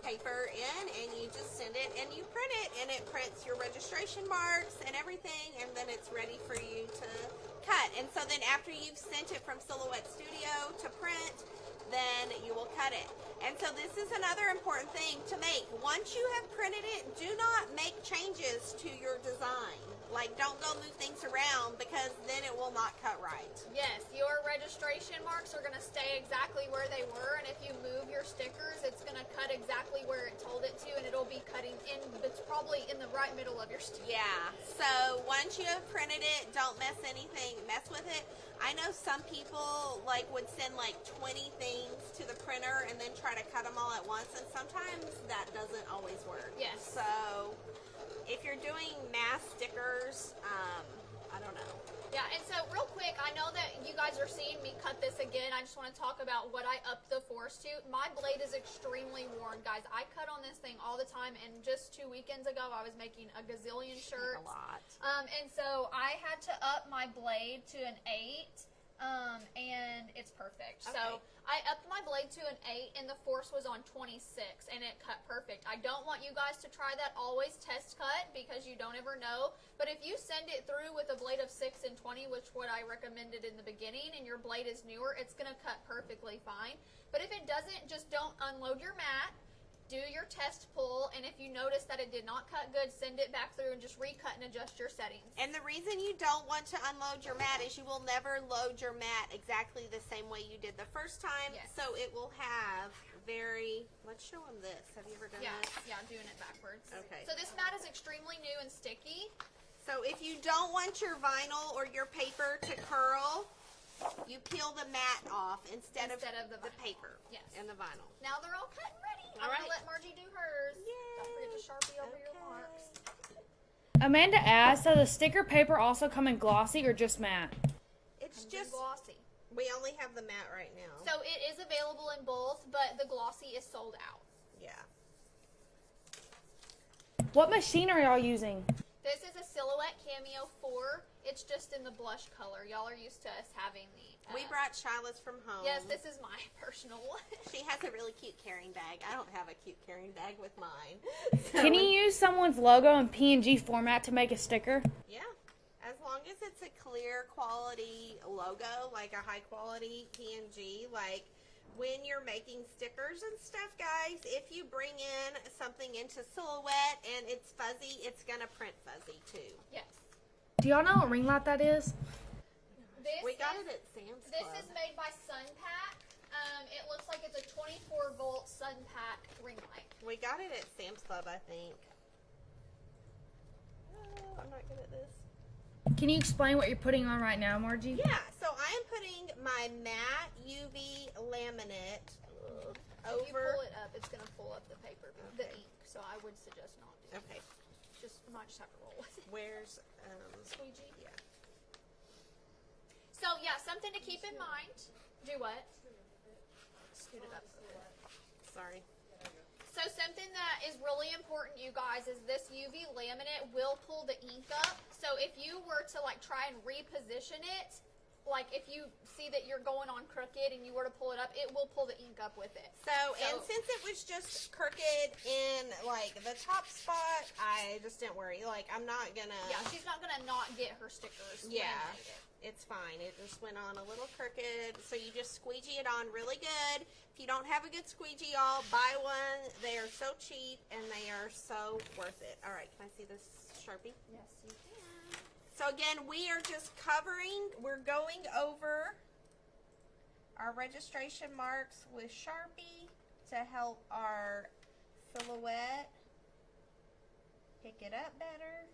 paper in, and you just send it and you print it, and it prints your registration marks and everything, and then it's ready for you to cut. And so then after you've sent it from Silhouette Studio to print, then you will cut it. And so this is another important thing to make. Once you have printed it, do not make changes to your design. Like, don't go move things around, because then it will not cut right. Yes, your registration marks are going to stay exactly where they were, and if you move your stickers, it's going to cut exactly where it told it to, and it'll be cutting in, it's probably in the right middle of your sticker. Yeah, so once you have printed it, don't mess with it. I know some people like would send like 20 things to the printer and then try to cut them all at once, and sometimes that doesn't always work. Yes. So if you're doing mass stickers, I don't know. Yeah, and so real quick, I know that you guys are seeing me cut this again. I just want to talk about what I upped the force to. My blade is extremely worn, guys. I cut on this thing all the time, and just 2 weekends ago, I was making a gazillion shirts. A lot. And so I had to up my blade to an 8, and it's perfect. Okay. So I upped my blade to an 8, and the force was on 26, and it cut perfect. I don't want you guys to try that. Always test cut, because you don't ever know. But if you send it through with a blade of 6 and 20, which what I recommended in the beginning, and your blade is newer, it's going to cut perfectly fine. But if it doesn't, just don't unload your mat. Do your test pull, and if you notice that it did not cut good, send it back through and just recut and adjust your settings. And the reason you don't want to unload your mat is you will never load your mat exactly the same way you did the first time. Yes. So it will have let's show them this. Have you ever done this? Yeah, doing it backwards. Okay. So this mat is extremely new and sticky. So if you don't want your vinyl or your paper to curl, you peel the mat off instead of the vinyl. paper. Yes. And the vinyl. Now they're all cut and ready. All I'm right. going to let Margie do hers. Yay. Don't forget to Sharpie over your Okay. marks. Amanda asked, does the sticker paper also come in glossy or just matte? It's Comes in just, glossy. we only have the matte right now. So it is available in both, but the glossy is sold out. Yeah. What machine are y'all using? This is a Silhouette Cameo 4. It's just in the blush color. Y'all are used to us having the... We brought Shyla's from home. Yes, this is my personal one. She has a really cute carrying bag. I don't have a cute carrying bag with mine. Can you use someone's logo in PNG format to make a sticker? Yeah. As long as it's a clear quality logo, like a high quality PNG, like when you're making stickers and stuff, guys, if you bring in something into Silhouette and it's fuzzy, it's going to print fuzzy too. Yes. Do y'all know what ring light that is? We got it at Sam's Club. This is made by Sunpack. It looks like it's a 24-volt Sunpack ring light. We got it at Sam's Club, I think. Oh, I'm not good at this. Can you explain what you're putting on right now, Margie? Yeah, so I am putting my matte UV laminate If you over. pull it up, it's going to pull up the paper, the Okay. ink. So I would suggest not doing Okay, it. Just might just have to roll with it. where's Squeegee. yeah. So yeah, something to keep in mind. Do what? Scoot it up. Sorry. So something that is really important, you guys, is this UV laminate will pull the ink up. So if you were to like try and reposition it, like if you see that you're going on crooked and you were to pull it up, it will pull the ink up with it. And since it was just crooked in like the top spot, I just didn't worry. Like I'm not gonna. Yeah, she's not gonna not get her stickers. Yeah. laminated. It's fine. It just went on a little crooked. So you just squeegee it on really good. If you don't have a good squeegee, y'all, buy one. They are so cheap and they are so worth it. All right, can I see this Sharpie? Yes, you can. So again, we are just covering, we're going over our registration marks with Sharpie to help our silhouette pick it up better.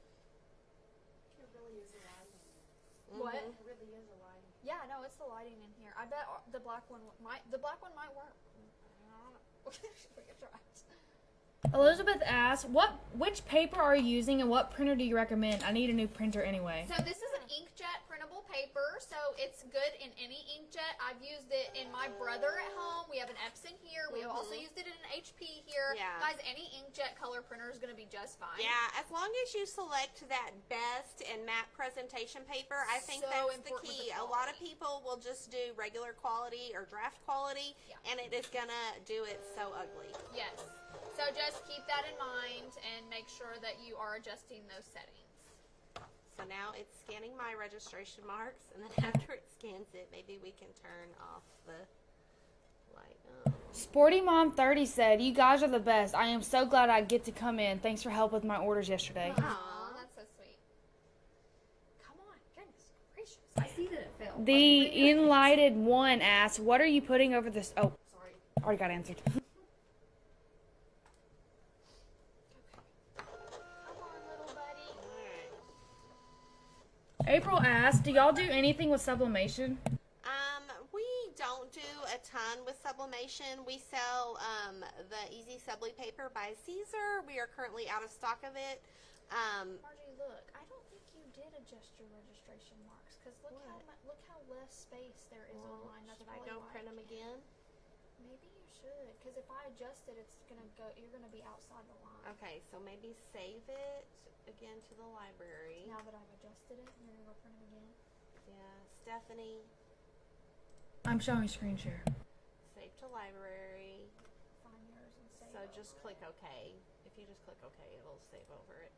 It really is a lighting. What? Mhm. It really is a lighting. Yeah, no, it's the lighting in here. I bet the black one might. The black one might work. I don't know. We could try. Elizabeth asked, which paper are you using and what printer do you recommend? I need a new printer anyway. So this is an inkjet printable paper, so it's good in any inkjet. I've used it in my brother at home. We have an Epson here. We have also used it in an HP here. Yeah. Guys, any inkjet color printer is going to be just fine. Yeah, as long as you select that best and matte presentation paper, I think So that's the important with key. the A lot of quality. people will just do regular quality or draft quality, Yeah. and it is gonna do it so ugly. Yes. So just keep that in mind and make sure that you are adjusting those settings. So now it's scanning my registration marks, and then after it scans it, maybe we can turn off the like, Sporty Mom 30 said, "You guys are the best. I am so glad I get to come in. Thanks for help with my orders yesterday." Aw, that's so sweet. Come on, goodness gracious. I see that it fell. The Enlighted One asks, "What are you putting over this?" Oh, Sorry. already got answered. Come on, little buddy. alright. April asked, "Do y'all do anything with sublimation?" We don't do a ton with sublimation. We sell the Easy Subli paper by Caesar. We are currently out of stock of it. Margie, look. I don't think you did adjust your registration marks because look how less space there is online. That's Should I probably go why print them can't. again? Maybe you should, because if I adjust it, it's gonna go. You're gonna be outside the line. Okay, so maybe save it again to the library. Now that I've adjusted it, you're gonna go print them again. Yeah, Stephanie, I'm showing screen share. save to library. Find yours and save. So over just it. click OK. If you just click OK, it'll save over it.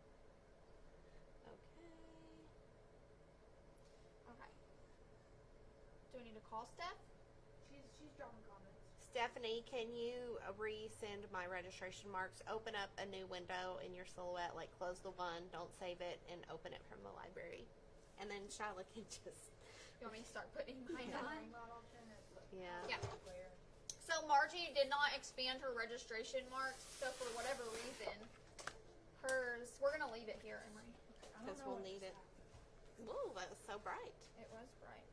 Okay. Okay. Do we need to call Steph? She's dropping comments. Stephanie, can you resend my registration marks? Open up a new window in your Silhouette, like close the one, don't save it, and open it from the library. And then Shyla can just, You want me to start putting mine on? yeah. Yeah. So Margie did not expand her registration marks, so for whatever reason, hers, we're gonna leave it here, Emery. Because we'll need it. Ooh, that was so bright. It was bright.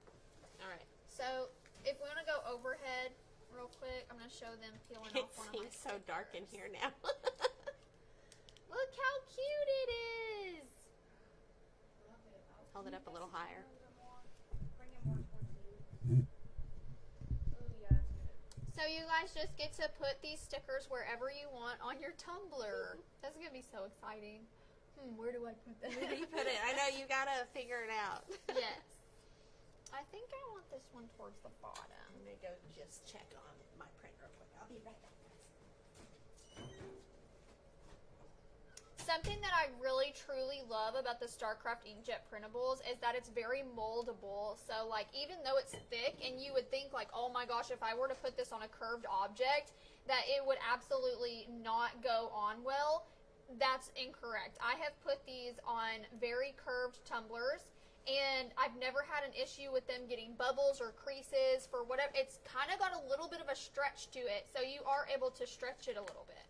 All right. So if we wanna go overhead real quick, I'm gonna show them peeling It off one of my seems so dark in stickers. here now. Look how cute it is! Hold it up a little higher. Bring it more towards you. Oh yeah, that's good. So you guys just get to put these stickers wherever you want on your tumbler. That's gonna be so exciting. Where do I put that? Where do you put it? I know you gotta figure it out. Yes. I think I want this one towards the bottom. I'm gonna go just check on my print real quick. I'll be right back. Something that I really truly love about the StarCraft inkjet printables is that it's very moldable. So like even though it's thick and you would think like, oh my gosh, if I were to put this on a curved object that it would absolutely not go on well, that's incorrect. I have put these on very curved tumblers and I've never had an issue with them getting bubbles or creases for whatever. It's kind of got a little bit of a stretch to it, so you are able to stretch it a little bit.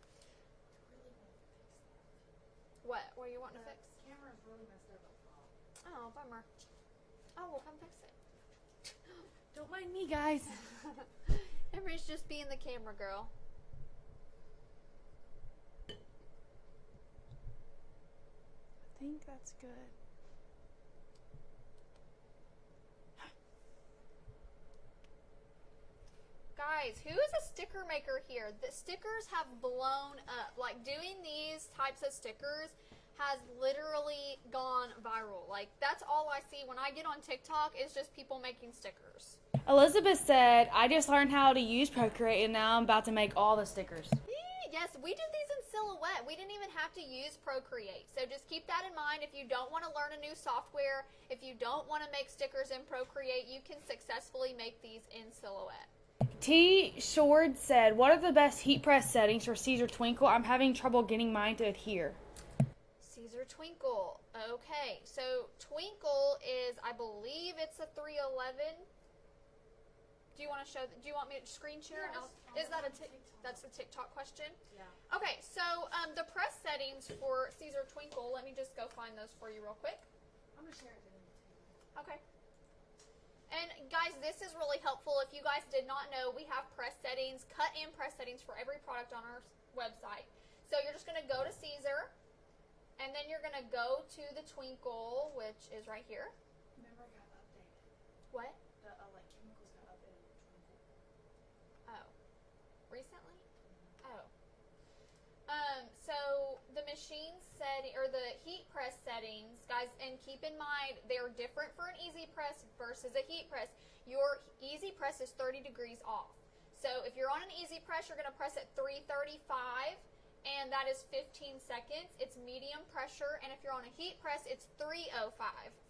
What? What are you wanting to fix? Camera's really messed up up top. Oh, bummer. Oh, we'll come fix it. Don't mind me, guys. Emery's just being the camera girl. I think that's good. Guys, who is a sticker maker here? The stickers have blown up. Like, doing these types of stickers has literally gone viral. Like, that's all I see when I get on TikTok is just people making stickers. Elizabeth said, "I just learned how to use Procreate and now I'm about to make all the stickers." Yes, we did these in Silhouette. We didn't even have to use Procreate. So just keep that in mind. If you don't want to learn a new software, if you don't want to make stickers in Procreate, you can successfully make these in Silhouette. T. Shord said, "What are the best heat press settings for Caesar Twinkle? I'm having trouble getting mine to adhere." Caesar Twinkle. Okay, so Twinkle is, I believe it's a 311. Do you want to show? Do you want me to screen share? Yes. Is that that's a TikTok question? Yeah. Okay, so the press settings for Caesar Twinkle. Let me just go find those for you real quick. I'm gonna share it to them too. Okay. And guys, this is really helpful. If you guys did not know, we have press settings, cut and press settings for every product on our website. So you're just going to go to Caesar, and then you're going to go to the Twinkle, which is right here. Remember, it got updated. What? The like chemicals got updated with Twinkle. Oh. Recently? Oh. So the machine setting, or the heat press settings, guys, and keep in mind, they're different for an easy press versus a heat press. Your easy press is 30 degrees off. So if you're on an easy press, you're going to press at 335, and that is 15 seconds. It's medium pressure, and if you're on a heat press, it's 305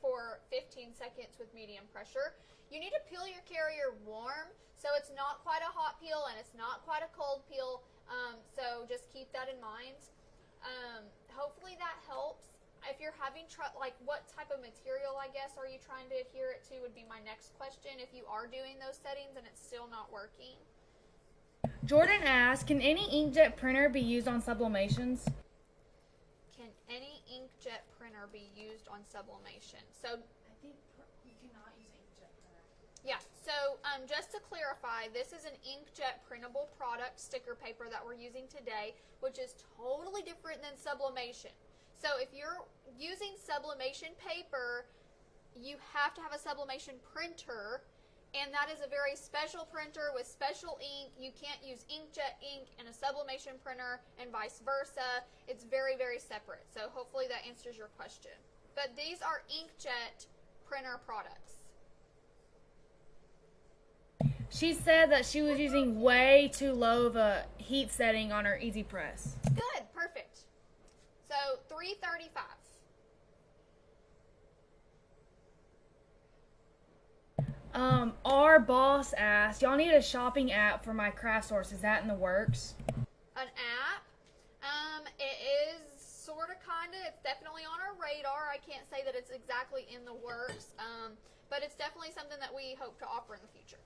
for 15 seconds with medium pressure. You need to peel your carrier warm, so it's not quite a hot peel and it's not quite a cold peel, so just keep that in mind. Hopefully that helps. If you're having like what type of material, I guess, are you trying to adhere it to would be my next question. If you are doing those settings and it's still not working. Jordan asks, can any inkjet printer be used on sublimations? Can any inkjet printer be used on sublimation? So I think you cannot use inkjet printer. yeah, so just to clarify, this is an inkjet printable product sticker paper that we're using today, which is totally different than sublimation. So if you're using sublimation paper, you have to have a sublimation printer, and that is a very special printer with special ink. You can't use inkjet ink in a sublimation printer and vice versa. It's very, very separate. So hopefully that answers your question. But these are inkjet printer products. She said that she was using way too low of a heat setting on her Easy Press. Good, perfect. So 335. Our boss asked, y'all need a shopping app for my craft source. Is that in the works? An app. It is sort of, kind of. It's definitely on our radar. I can't say that it's exactly in the works, but it's definitely something that we hope to offer in the future.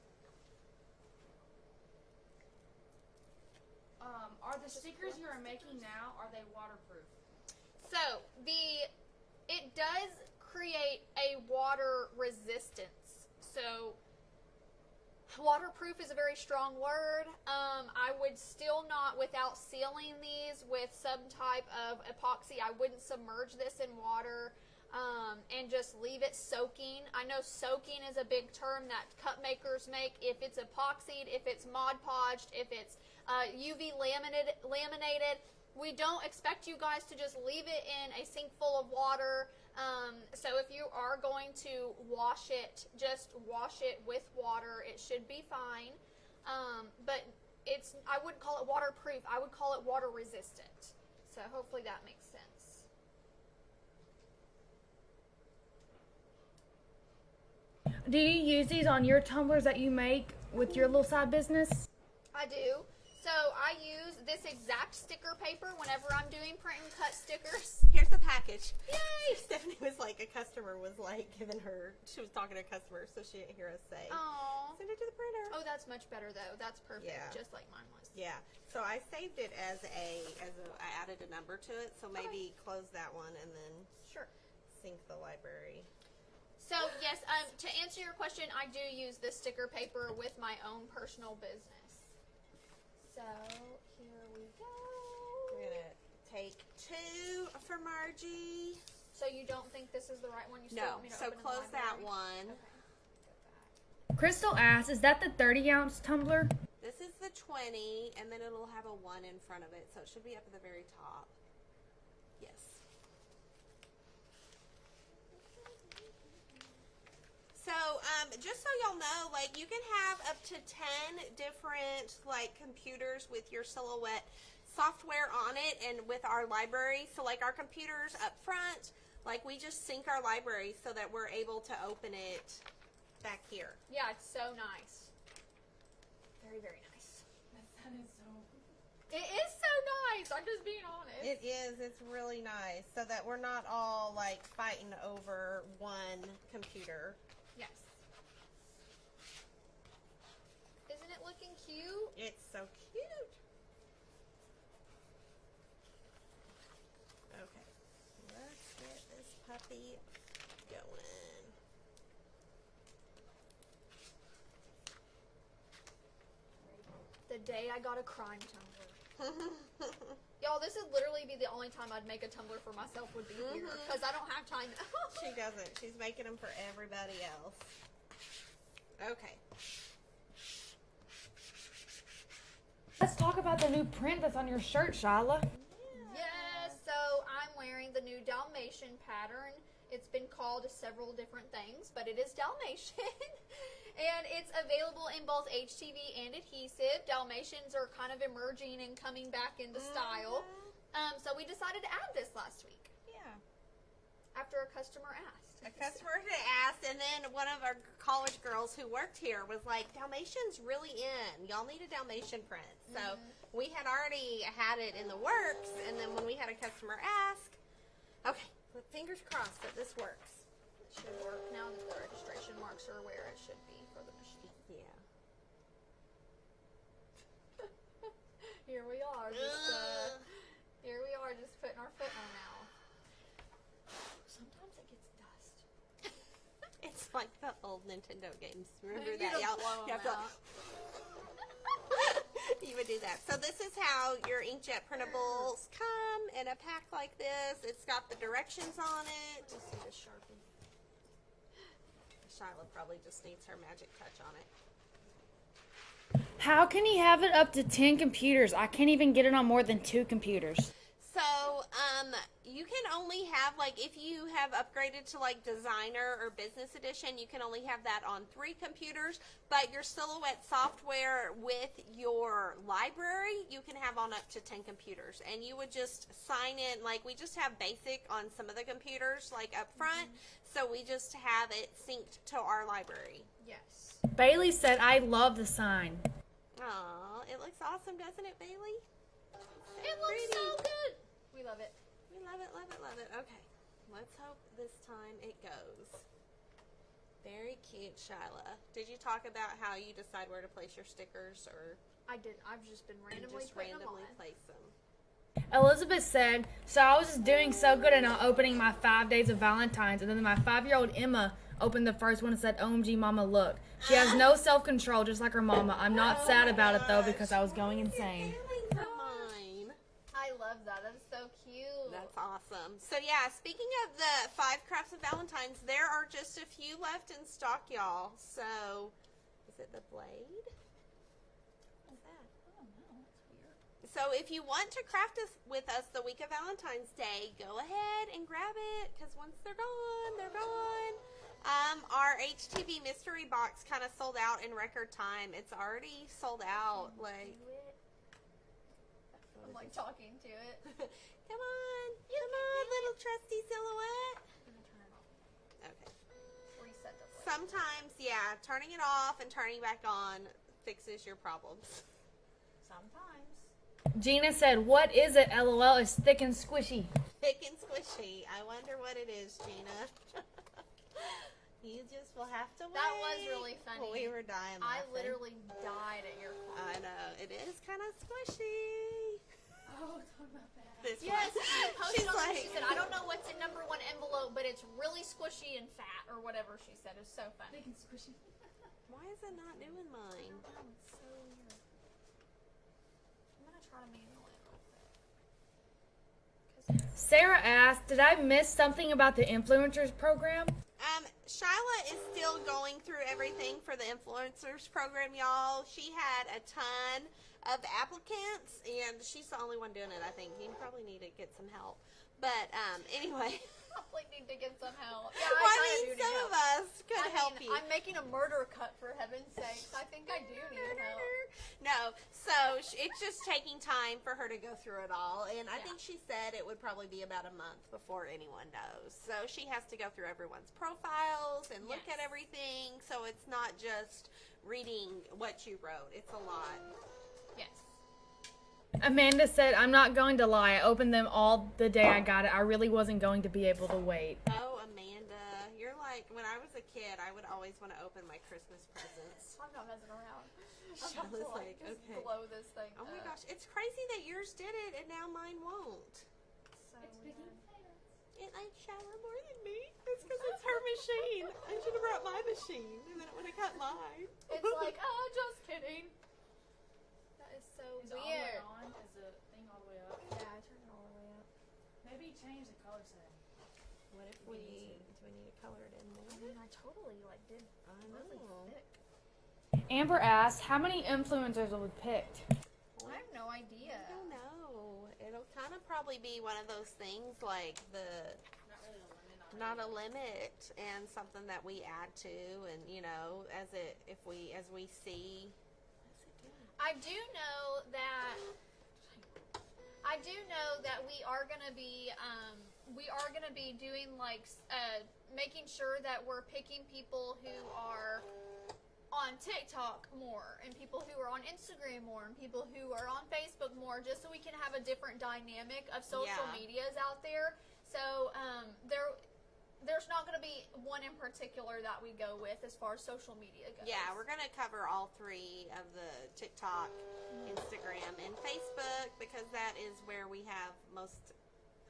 Are the stickers you are making now, are they waterproof? So it does create a water resistance. So waterproof is a very strong word. I would still not, without sealing these with some type of epoxy, I wouldn't submerge this in water and just leave it soaking. I know soaking is a big term that cup makers make. If it's epoxied, if it's Mod Podged, if it's UV laminated, we don't expect you guys to just leave it in a sink full of water. So if you are going to wash it, just wash it with water. It should be fine. But I wouldn't call it waterproof. I would call it water resistant. So hopefully that makes sense. Do you use these on your tumblers that you make with your little side business? I do. So I use this exact sticker paper whenever I'm doing print and cut stickers. Here's the package. Yay! Stephanie was like, a customer was like giving her, she was talking to a customer, so she didn't hear us say, Aww. send it to the printer. Oh, that's much better though. That's perfect, Yeah. just like mine was. Yeah, so I saved it as I added a number to it, so maybe close that one and then Sure. sync the library. So yes, to answer your question, I do use this sticker paper with my own personal business. So here we go. We're gonna take 2 for Margie. So you don't think this is the right one? You still No, want me to so open in the close that library? one. Okay. Crystal asks, is that the 30-ounce tumbler? This is the 20, and then it'll have a 1 in front of it, so it should be up at the very top. Yes. So, just so y'all know, like, you can have up to 10 different, like, computers with your Silhouette software on it and with our library. So, like, our computers up front, like, we just sync our library so that we're able to open it back here. Yeah, it's so nice. Very, very nice. That is so... It is so nice. I'm just being honest. It is. It's really nice so that we're not all, like, fighting over one computer. Yes. Isn't it looking cute? It's so cute. Okay, let's get this puppy going. The day I got a crime tumbler. Y'all, this would literally be the only time I'd make a tumbler for myself would be here. Because I don't have time now. She doesn't. She's making them for everybody else. Okay. Let's talk about the new print that's on your shirt, Shyla. Yes, so I'm wearing the new Dalmatian pattern. It's been called several different things, but it is Dalmatian. And it's available in both HTV and adhesive. Dalmatians are kind of emerging and coming back into style. So we decided to add this last week. Yeah. After a customer asked. A customer had asked, and then one of our college girls who worked here was like, Dalmatian's really in. Y'all need a Dalmatian print. So we had already had it in the works, and then when we had a customer ask, okay, with fingers crossed that this works. It should work now that the registration marks are where it should be for the machine. Yeah. Here we are, just putting our foot in our mouth. Sometimes it gets dust. It's like the old Nintendo games. Remember You that? just Y'all, blow 'em you have to- out. You would do that. So this is how your inkjet printables come in a pack like this. It's got the directions on it. Let's see the Sharpie. Shyla probably just needs her magic touch on it. How can he have it up to 10 computers? I can't even get it on more than 2 computers. So, you can only have, like, if you have upgraded to, like, designer or business edition, you can only have that on 3 computers, but your Silhouette software with your library, you can have on up to 10 computers, and you would just sign in, like, we just have basic on some of the computers, like, up front, so we just have it synced to our library. Yes. Bailey said, I love the sign. Aw, it looks awesome, doesn't it, Bailey? It looks so good. We love it. We love it, love it, love it. Okay, let's hope this time it goes. Very cute, Shyla. Did you talk about how you decide where to place your stickers, or I did. I've just been randomly just putting randomly them on. place them? Elizabeth said, so I was just doing so good and not opening my 5 days of Valentine's, and then my 5-year-old Emma opened the first one and said, OMG, Mama, look. She has no self-control, just like her mama. I'm not sad about it, though, because I was going insane. Feeling for mine. I love that. That is so cute. That's awesome. So yeah, speaking of the 5 crafts of Valentine's, there are just a few left in stock, y'all. So, is it the blade? What's that? Oh no, that's weird. So if you want to craft this with us the week of Valentine's Day, go ahead and grab it, because once they're gone, they're gone. Our HTV mystery box kind of sold out in record time. It's already sold out. Like, I'm like talking to it. come on, little trusty Silhouette. I'm gonna turn it off. Okay. Reset the blade. Sometimes, yeah, turning it off and turning back on fixes your problems. Sometimes. Gina said, what is it? LOL, it's thick and squishy. Thick and squishy. I wonder what it is, Gina. You just will have to wait. That was really funny. We were dying I laughing. literally died at your I comment. know. It is kind of squishy. Oh, talk about that. This Yes, one. she posted She's on like, it. She said, I don't know what's in number 1 envelope, but it's really squishy and fat, or whatever she said. It's so funny. Big and squishy. why is it not doing mine? Oh, it's so weird. I'm gonna try to manual it real quick. Sarah asked, did I miss something about the influencers program? Shyla is still going through everything for the influencers program, y'all. She had a ton of applicants, and she's the only one doing it, I think. You probably need to get some help. But anyway. Probably need to get some help. Yeah, Well, I kinda mean, do need some help. of us could help you. I'm making a murder cut, for heaven's sakes. I think I do need help. No, so it's just taking time for her to go through it all, and I think she said it would probably be about a month before anyone knows. So she has to go through everyone's profiles and look at everything, so it's not just reading what you wrote. It's a lot. Yes. Amanda said, I'm not going to lie. I opened them all the day I got it. I really wasn't going to be able to wait. Oh, Amanda, you're like, when I was a kid, I would always want to open my Christmas presents. I'm not messing around. I'm Shall about to is like, like, just okay. blow this thing Oh my up. gosh, it's crazy that yours did it and now mine won't. So It's big weird. and fat. It likes Shyla more than me. It's because it's her machine. I should have brought my machine, and then it would have cut mine. It's like, oh, just kidding. That is so Is it all the way weird. on? Is the thing all the way up? Yeah, I turned it all the way up. Maybe change the color setting. What if do we need to color it in I more? mean, I totally like did I really know. thick. Amber asked, how many influencers will be picked? I have no idea. I don't know. It'll kind of probably be one of those things like the Not really a limit on not a limit, and something that we add to, and you know, as we see. I do know that we are gonna be doing like making sure that we're picking people who are on TikTok more, and people who are on Instagram more, and people who are on Facebook more, just so we can have a different dynamic of social medias out there. So there's not going to be one in particular that we go with as far as social media goes. Yeah, we're going to cover all three of the TikTok, Instagram, and Facebook, because that is where we have most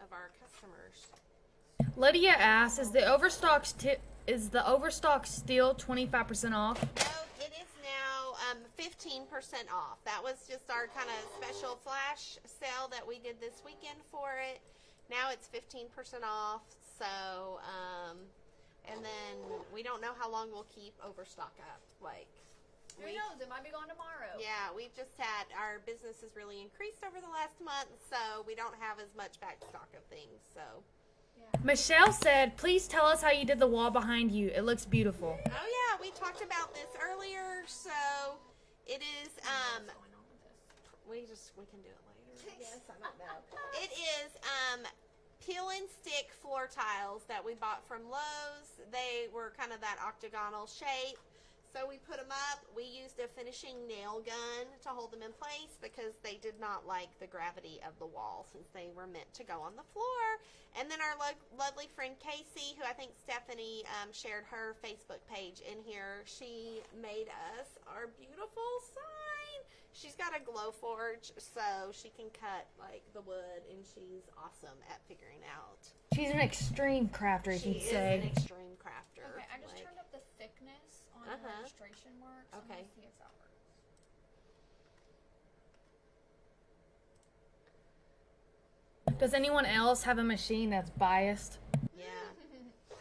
of our customers. Lydia asks, is the overstock still 25% off? No, it is now 15% off. That was just our kind of special flash sale that we did this weekend for it. Now it's 15% off. So, and then we don't know how long we'll keep overstock up. Like, who knows? It might be gone tomorrow. Yeah, we've just had, our business has really increased over the last month, so we don't have as much back stock of things. So, Michelle said, please tell us how you did the wall behind you. It looks beautiful. oh yeah, we talked about this earlier. So it is, we can do it later. Yes, I don't know. It is, peel and stick floor tiles that we bought from Lowe's. They were kind of that octagonal shape. So we put them up. We used a finishing nail gun to hold them in place because they did not like the gravity of the wall since they were meant to go on the floor. And then our lovely friend Casey, who I think Stephanie shared her Facebook page in here, she made us our beautiful sign. She's got a glow forge, so she can cut like the wood, and she's awesome at figuring out. She's an extreme crafter, you'd say. She is an extreme crafter. Okay, I just turned up the thickness on the registration mark. So Okay. I'm gonna see if that works. Does anyone else have a machine that's biased? Yeah.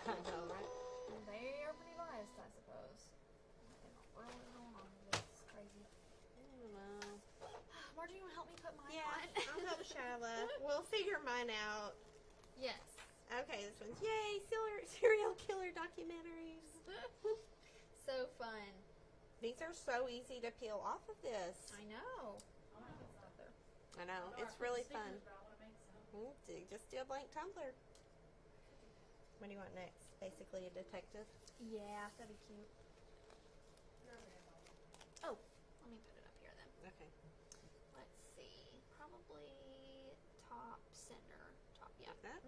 I know, right? They are pretty biased, I suppose. What is going on with this? It's crazy. I don't know. Margie, you want to help me put mine Yeah, on? I'll help Shyla. We'll figure mine out. Yes. Okay, this one's yay, serial killer documentaries. So fun. These are so easy to peel off of this. I know. I know, it's really fun. Just do a blank tumbler. What do you want next? Basically a detective? Yeah, that'd be cute. Oh, let me put it up here then. Okay. Let's see. Probably top center. Top, yeah. Like that?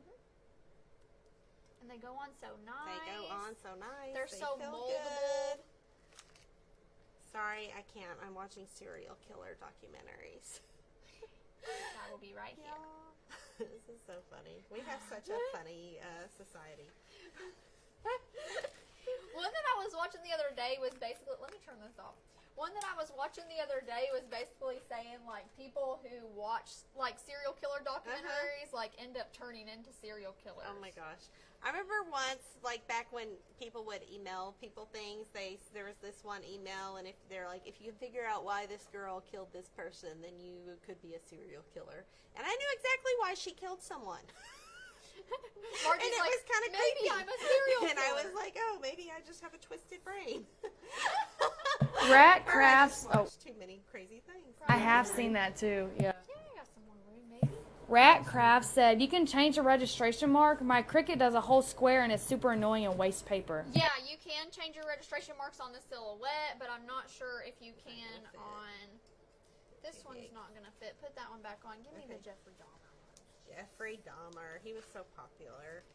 And they go on so nice. They go on so nice. They're They so feel moldable. good. Sorry, I can't. I'm watching serial killer documentaries. That will be right here. This is so funny. We have such a funny society. One that I was watching the other day was basically, let me turn this off. One that I was watching the other day was basically saying like people who watch like serial killer documentaries like end up turning into serial killers. Oh my gosh. I remember once, like back when people would email people things, there was this one email, and if they're like, if you can figure out why this girl killed this person, then you could be a serial killer. And I knew exactly why she killed someone. Margie's and it like, was kind of maybe creepy. I'm a serial killer. And I was like, oh, maybe I just have a twisted brain. Rat Or I crafts. just Oh, watched too many crazy things. I have seen that too. Yeah. Yeah, I got some more room maybe. Rat Craft said, you can change the registration mark. My Cricut does a whole square and it's super annoying and waste paper. Yeah, you can change your registration marks on the silhouette, but I'm not sure if you can on... This one's not going to fit. Put that one back on. Give me the Jeffrey Dahmer one. Jeffrey Dahmer. He was so popular.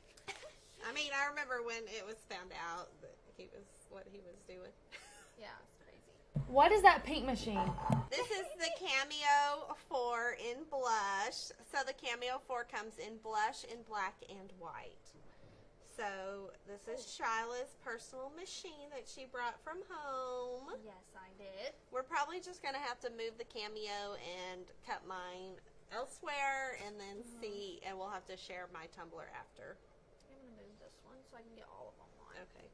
I mean, I remember when it was found out that he was what he was doing. Yeah, it's crazy. What is that pink machine? This is the Cameo 4 in blush. So the Cameo 4 comes in blush, in black, and white. So this is Shyla's personal machine that she brought from home. Yes, I did. We're probably just going to have to move the Cameo and cut mine elsewhere and then see, and we'll have to share my tumbler after. I'm going to move this one so I can get all of them on. Okay.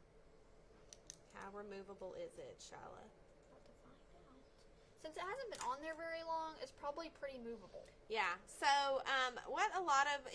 How removable is it, Shyla? About to find out. So since it hasn't been on there very long, it's probably pretty movable. Yeah. So,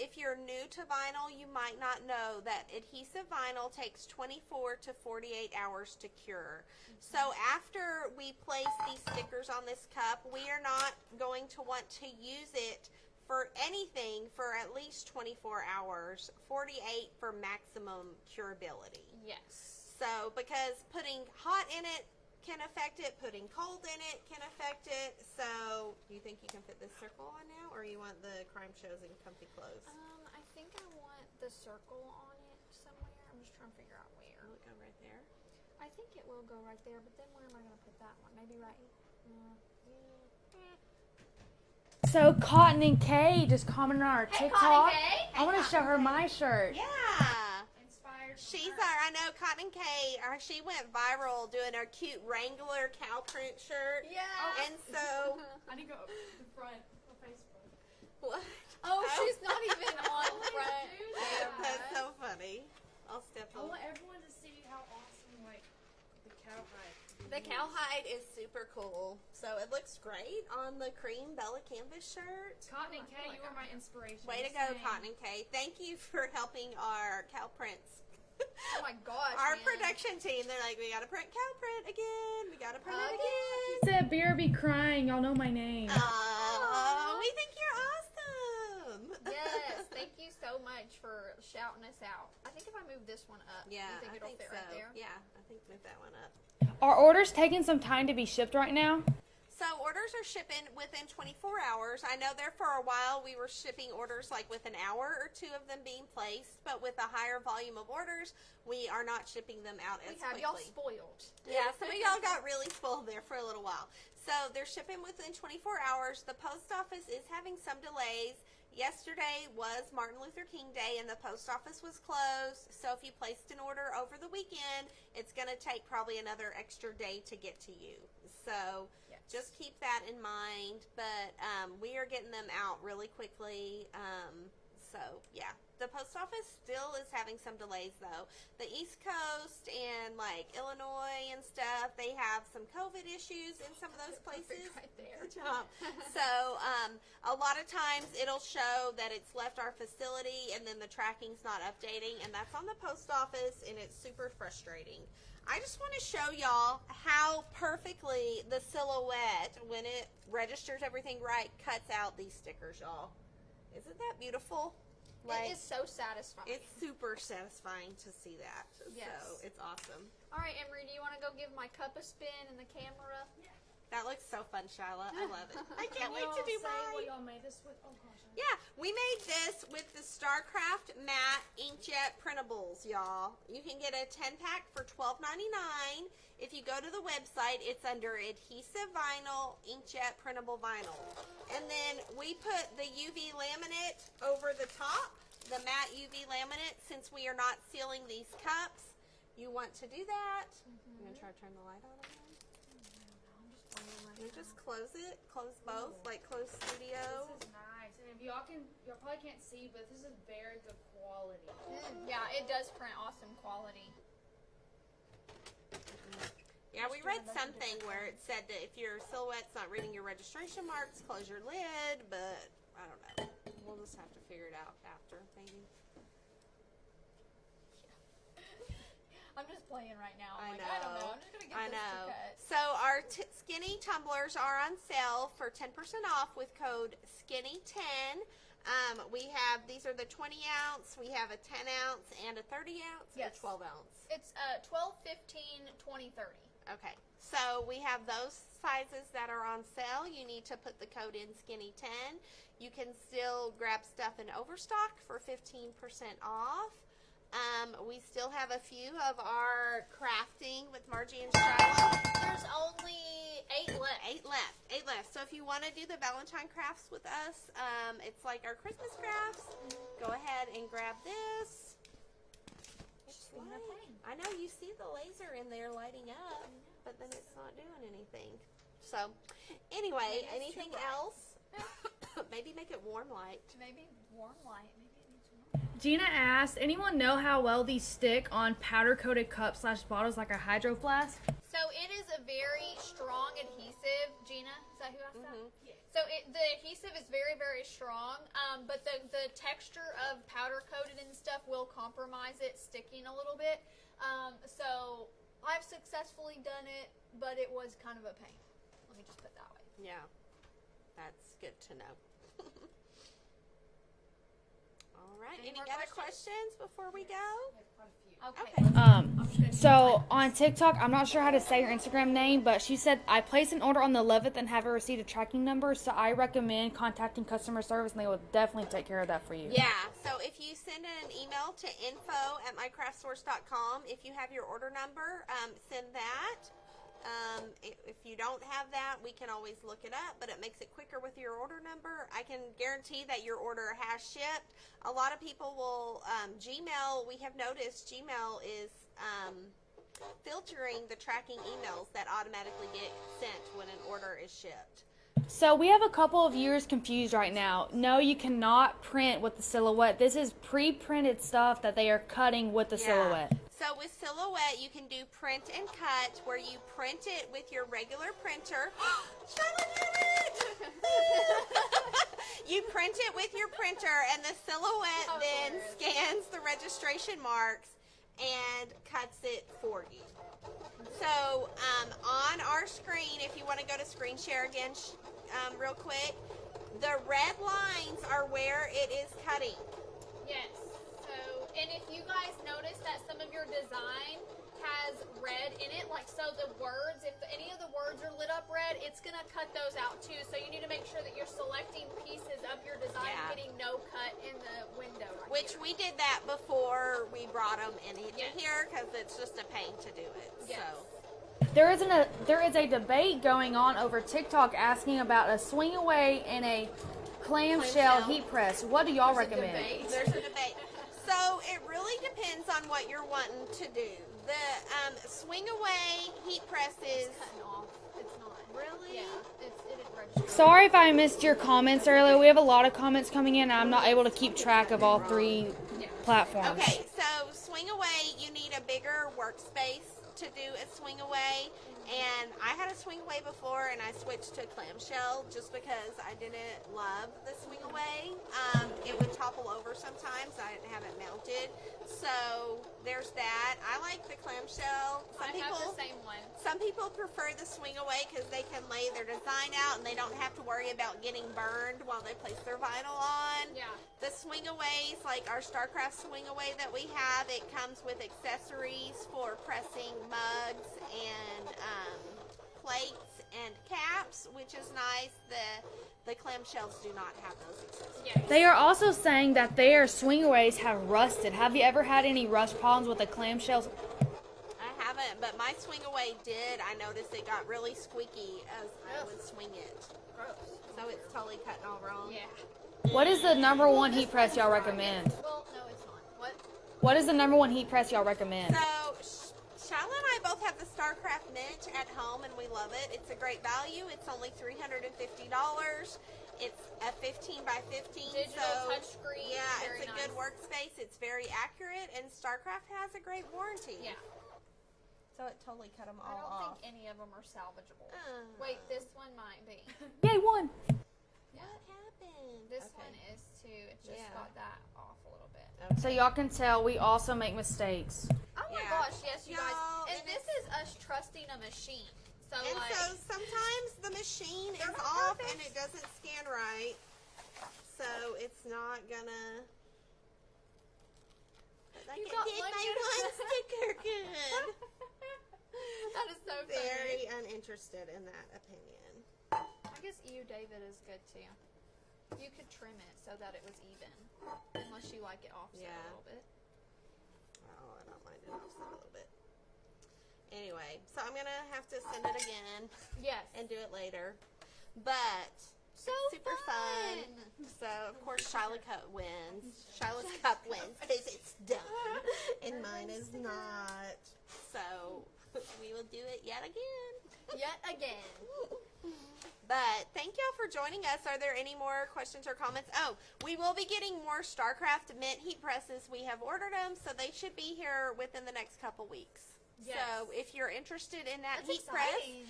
if you're new to vinyl, you might not know that adhesive vinyl takes 24 to 48 hours to cure. So after we place these stickers on this cup, we are not going to want to use it for anything for at least 24 hours, 48 for maximum curability. Yes. So, because putting hot in it can affect it, putting cold in it can affect it. So, do you think you can fit this circle on now, or you want the crime shows and comfy clothes? I think I want the circle on it somewhere. I'm just trying to figure out where. Will it go right there? I think it will go right there, but then where am I going to put that one? Maybe right. So Cotton and Kay just commented on our Hey, TikTok. Cotton Kay. I want to show her my shirt. Yeah. Inspired. I know Cotton and Kay, she went viral doing her cute Wrangler cow print shirt. Yeah. And so, I need to go up the front of Facebook. what? Oh, she's not even on front. That's so funny. I'll step I on. want everyone to see how awesome, like, the cowhide. The cowhide is super cool. So it looks great on the cream Bella canvas shirt. Cotton and Kay, you were my inspiration. Way to go, Same. Cotton and Kay. Thank you for helping our cow prints. Oh my gosh. Our man. production team, they're like, we gotta print cow print again. We gotta print it She again. said, "BRB crying." Y'all know my name. Oh, we think you're awesome. Yes, thank you so much for shouting us out. I think if I move this one up, Yeah, you think I it'll think fit so. right there? Yeah, I think move that one up. Are orders taking some time to be shipped right now? So orders are shipping within 24 hours. I know there for a while we were shipping orders like with an hour or two of them being placed, but with a higher volume of orders, we are not shipping them out as We have quickly. y'all spoiled. Yeah, some of y'all got really spoiled there for a little while. So they're shipping within 24 hours. The post office is having some delays. Yesterday was Martin Luther King Day and the post office was closed. So if you placed an order over the weekend, it's going to take probably another extra day to get to you. So Yes. just keep that in mind. But we are getting them out really quickly. So yeah, the post office still is having some delays though. The East Coast and like Illinois and stuff, they have some COVID issues in some of those places. Right there. Good job. So a lot of times it'll show that it's left our facility and then the tracking's not updating, and that's on the post office, and it's super frustrating. I just want to show y'all how perfectly the silhouette, when it registers everything right, cuts out these stickers, y'all. Isn't that beautiful? It is so satisfying. It's super satisfying to see that. Yes. So it's awesome. All right, Emery, do you want to go give my cup a spin in the camera? That looks so fun, Shyla. I love it. I can't Can wait to y'all do say what mine. y'all made this with? Oh gosh. Yeah, we made this with the StarCraft matte inkjet printables, y'all. You can get a 10-pack for $12.99. If you go to the website, it's under adhesive vinyl, inkjet printable vinyl. And then we put the UV laminate over the top, the matte UV laminate, since we are not sealing these cups. You want to do that. I'm going to try to turn the light on again. You just close it, close both, like close studio. This is nice, and if y'all probably can't see, but this is very good quality. Yeah, it does print awesome quality. Yeah, we read something where it said that if your silhouette's not reading your registration marks, close your lid, but I don't know. We'll just have to figure it out after, maybe. I'm just playing right now. I I'm like, I don't know. know. I'm just going to get I this know. to cut. So our skinny tumblers are on sale for 10% off with code SKINNY10. We have, these are the 20 ounce, we have a 10 ounce and a 30 ounce, Yes. or 12 ounce. It's 12, 15, 20, 30. Okay, so we have those sizes that are on sale. You need to put the code in SKINNY10. You can still grab stuff in overstock for 15% off. We still have a few of our crafting with Marji and Shyla. There's only 8 left. 8 left. So if you want to do the Valentine crafts with us, it's like our Christmas crafts. Go ahead and grab this. It's doing a light. thing. I know you see the laser in there lighting up, but then it's not doing anything. So anyway, Maybe it's anything too bright. else? Maybe make it warm light. Maybe warm light. Maybe it needs warm. Gina asked, anyone know how well these stick on powder coated cups / bottles like a hydro flask? So it is a very strong adhesive. Gina, is that who asked that? Yeah. So the adhesive is very, very strong, but the texture of powder coated and stuff will compromise it sticking a little bit. So I've successfully done it, but it was kind of a pain. Let me just put it that way. Yeah. That's good to know. All right. Any Any more other questions? questions before we go? Okay. So on TikTok, I'm not sure how to say her Instagram name, but she said I placed an order on the 11th and haven't received a tracking number, so I recommend contacting customer service, and they will definitely take care of that for you. Yeah, so if you send an email to info@mycraftsource.com, if you have your order number, send that. If you don't have that, we can always look it up, but it makes it quicker with your order number. I can guarantee that your order has shipped. A lot of people will, Gmail, we have noticed Gmail is filtering the tracking emails that automatically get sent when an order is shipped. So we have a couple of viewers confused right now. No, you cannot print with the silhouette. This is pre-printed stuff that they are cutting with the silhouette. So with silhouette, you can do print and cut, where you print it with your regular printer. Shyla did it! You print it with your printer, and the silhouette then scans the registration marks and cuts it for you. So on our screen, if you want to go to screen share again real quick, the red lines are where it is cutting. Yes. So, and if you guys notice that some of your design has red in it, like so the words, if any of the words are lit up red, it's going to cut those out too. So you need to make sure that you're selecting pieces of your design and getting no cut in the window. Which we did that before we brought them in Yes. here, because it's just a pain to do it. Yes. So. There is a debate going on over TikTok asking about a swing away and a clamshell heat press. What do y'all recommend? There's a debate. So it really depends on what you're wanting to do. The swing away heat presses. Cutting off. It's not. Really? Yeah. It didn't register. Sorry if I missed your comments earlier. We have a lot of comments coming in, and I'm not able to keep track of all three platforms. Okay, so swing away, you need a bigger workspace to do a swing away. And I had a swing away before, and I switched to clamshell just because I didn't love the swing away. It would topple over sometimes. I didn't have it mounted. So there's that. I like the clamshell. I have the same one. Some people prefer the swing away because they can lay their design out and they don't have to worry about getting burned while they place their vinyl on. Yeah. The swing aways, like our StarCraft swing away that we have, it comes with accessories for pressing mugs and plates and caps, which is nice. The clamshells do not have those accessories. Yeah. They are also saying that their swingaways have rusted. Have you ever had any rust problems with the clamshells? I haven't, but my swing away did. I noticed it got really squeaky as I would swing it. Gross. So it's totally cutting all wrong. Yeah. What is the number one heat press y'all recommend? Well, no, it's not. What? What is the number one heat press y'all recommend? So Shyla and I both have the StarCraft Mint at home, and we love it. It's a great value. It's only $350. It's a 15 by 15. Digital touchscreen. Yeah, very it's a nice. good workspace. It's very accurate, and StarCraft has a great warranty. Yeah. So it totally cut them I all don't off. think any of them are salvageable. Uh. Wait, this one might be. Yay, one! What happened? This Okay. one is too. It just Yeah. got that off a little bit. So y'all can tell we also make mistakes. Oh my Yeah. gosh, yes, you guys. Y'all, And and this is us trusting a machine. So And like, so sometimes the machine is They're not off perfect. and it doesn't scan right. So it's not gonna. Like You it got did one my good- one sticker good. that is so funny. Very uninterested in that opinion. I guess you, David, is good too. You could trim it so that it was even, unless you like it offset Yeah. a little bit. Oh, I don't mind it offset a little bit. Anyway, so I'm gonna have to send it again Yes. and do it later. But So super fun. So of course Shyla Cup wins. Shyla's Cup wins because it's done, and mine is not. So we will do it yet again. Yet again. But thank y'all for joining us. Are there any more questions or comments? Oh, we will be getting more StarCraft Mint heat presses. We have ordered them, so they should be here within the next couple weeks. Yes. So if you're interested in that That's heat press, exciting.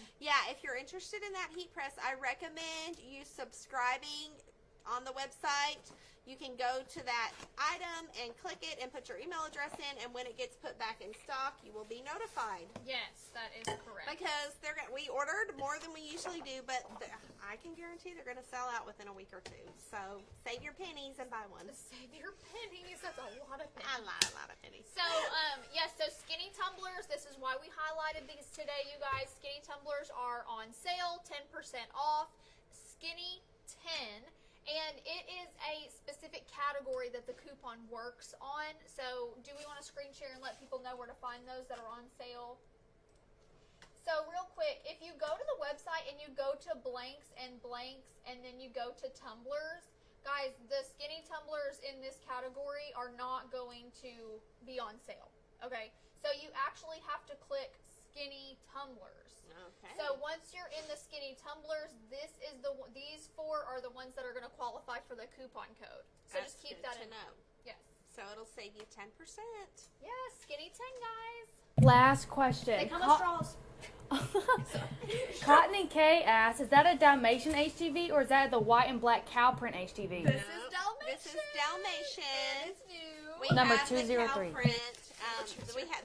if you're interested in that heat press, I recommend you subscribing on the website. You can go to that item and click it and put your email address in, and when it gets put back in stock, you will be notified. Yes, that is correct. Because we ordered more than we usually do, but I can guarantee they're going to sell out within a week or two. So save your pennies and buy one. Save your pennies. That's a lot of pennies. A lot of pennies. So, yes, so skinny tumblers, this is why we highlighted these today, you guys. Skinny tumblers are on sale, 10% off. Skinny 10. And it is a specific category that the coupon works on. So, do we want to screen share and let people know where to find those that are on sale? So, real quick, if you go to the website and you go to blanks, and then you go to tumblers, guys, the skinny tumblers in this category are not going to be on sale. Okay? So, you actually have to click skinny tumblers. Okay. So once you're in the skinny tumblers, these 4 are the ones that are going to qualify for the coupon code. So That's just keep good that to in know. Yes. So it'll save you 10%. Yes, skinny 10, guys. Last question. They come with straws. Cotton and K asks, is that a Dalmatian HTV or is that the white and black cow print HTV? This is Dalmatian. This is Dalmatian. And it's new. We Number have the 203. cow print.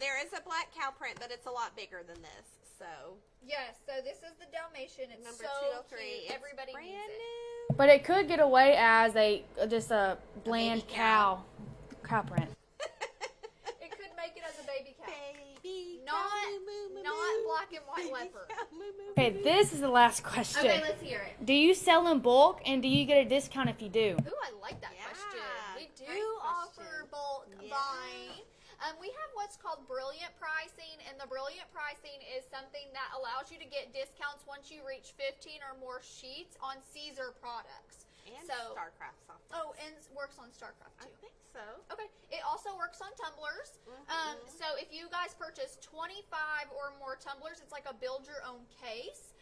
There is a black cow print, but it's a lot bigger than this. So Yes, so this is the Dalmatian. It's number so 203. cute. It's Everybody brand needs it. new. But it could get away as just a bland baby cow. cow print. It could make it as a baby cow. Baby Not, cow, moo, moo, not moo. black and white Baby leopard. cow, moo, moo, Okay, moo. this is the last question. Okay, let's hear it. Do you sell in bulk and do you get a discount if you do? Ooh, I like that Yeah, question. We do great offer question. bulk Yeah. buying. We have what's called brilliant pricing, and the brilliant pricing is something that allows you to get discounts once you reach 15 or more sheets on Caesar products. And So- StarCraft software. Oh, and works on StarCraft I too. think so. Okay. It also works on tumblers. So if you guys purchase 25 or more tumblers, it's like a build your own case.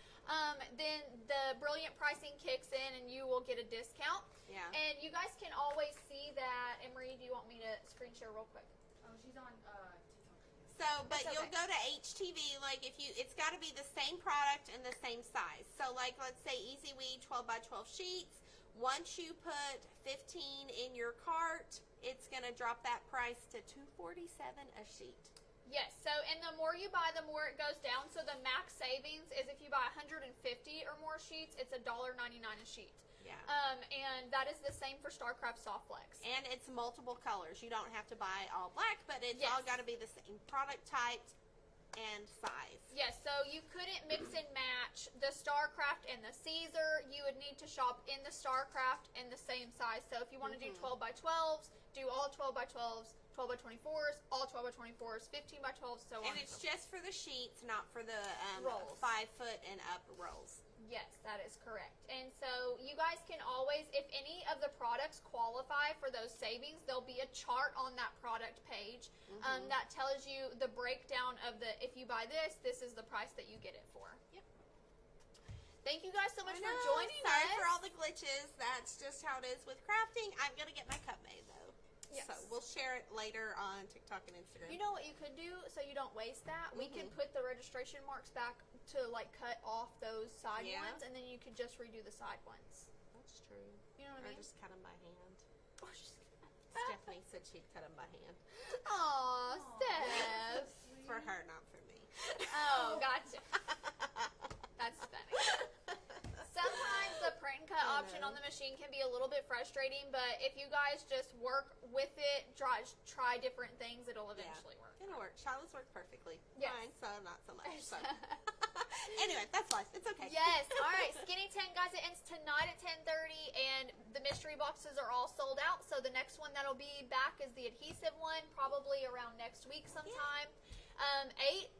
Then the brilliant pricing kicks in and you will get a discount. Yeah. And you guys can always see that. Emery, do you want me to screen share real quick? Oh, she's on TikTok. So, but That's you'll okay. go to HTV, like it's got to be the same product and the same size. So, like, let's say Easy Weed 12 by 12 sheets. Once you put 15 in your cart, it's going to drop that price to $247 a sheet. Yes. So, and the more you buy, the more it goes down. So the max savings is if you buy 150 or more sheets, it's $1.99 a sheet. Yeah. And that is the same for StarCraft Softflex. And it's multiple colors. You don't have to buy all black, but it's Yes. all got to be the same product type and size. Yes, so you couldn't mix and match the StarCraft and the Caesar. You would need to shop in the StarCraft in the same size. So if you want to do 12 by 12s, do all 12 by 12s, 12 by 24s, all 12 by 24s, 15 by 12s, so on. And it's just for the sheets, not for the Rolls. 5 foot and up rolls. Yes, that is correct. And so you guys can always, if any of the products qualify for those savings, there'll be a chart on that product page that tells you the breakdown of the, if you buy this, this is the price that you get it for. Yep. Thank you guys so much I for know, joining sorry us. for all the glitches. That's just how it is with crafting. I'm going to get my cup made, though. Yes. So we'll share it later on TikTok and Instagram. You know what you could do so you don't waste that? We can put the registration marks back to like cut off those side Yeah. ones, and then you could just redo the side ones. That's true. You know what Or I mean? just cut them by hand. Or just- Stephanie said she'd cut them by hand. Aw, Steph. For her, not for me. Oh, gotcha. That's funny. Sometimes the print and cut option on the machine can be a little bit frustrating, but if you guys just work with it, try different things, it'll eventually work. It'll work. Charlotte's worked perfectly. Yes. Mine, so not so much. So. Anyway, that's life. It's okay. Yes. All right. Skinny 10, guys. It ends tonight at 10:30, and the mystery boxes are all sold out. So the next one that'll be back is the adhesive one, probably around next week sometime. 8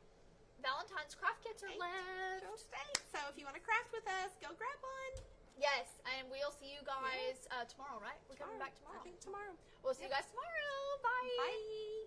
Valentine's craft kits are left. Just 8. So if you want to craft with us, go grab one. Yes, and we'll see you guys tomorrow, right? We're coming back tomorrow. I think tomorrow. We'll see you guys tomorrow. Bye. Bye.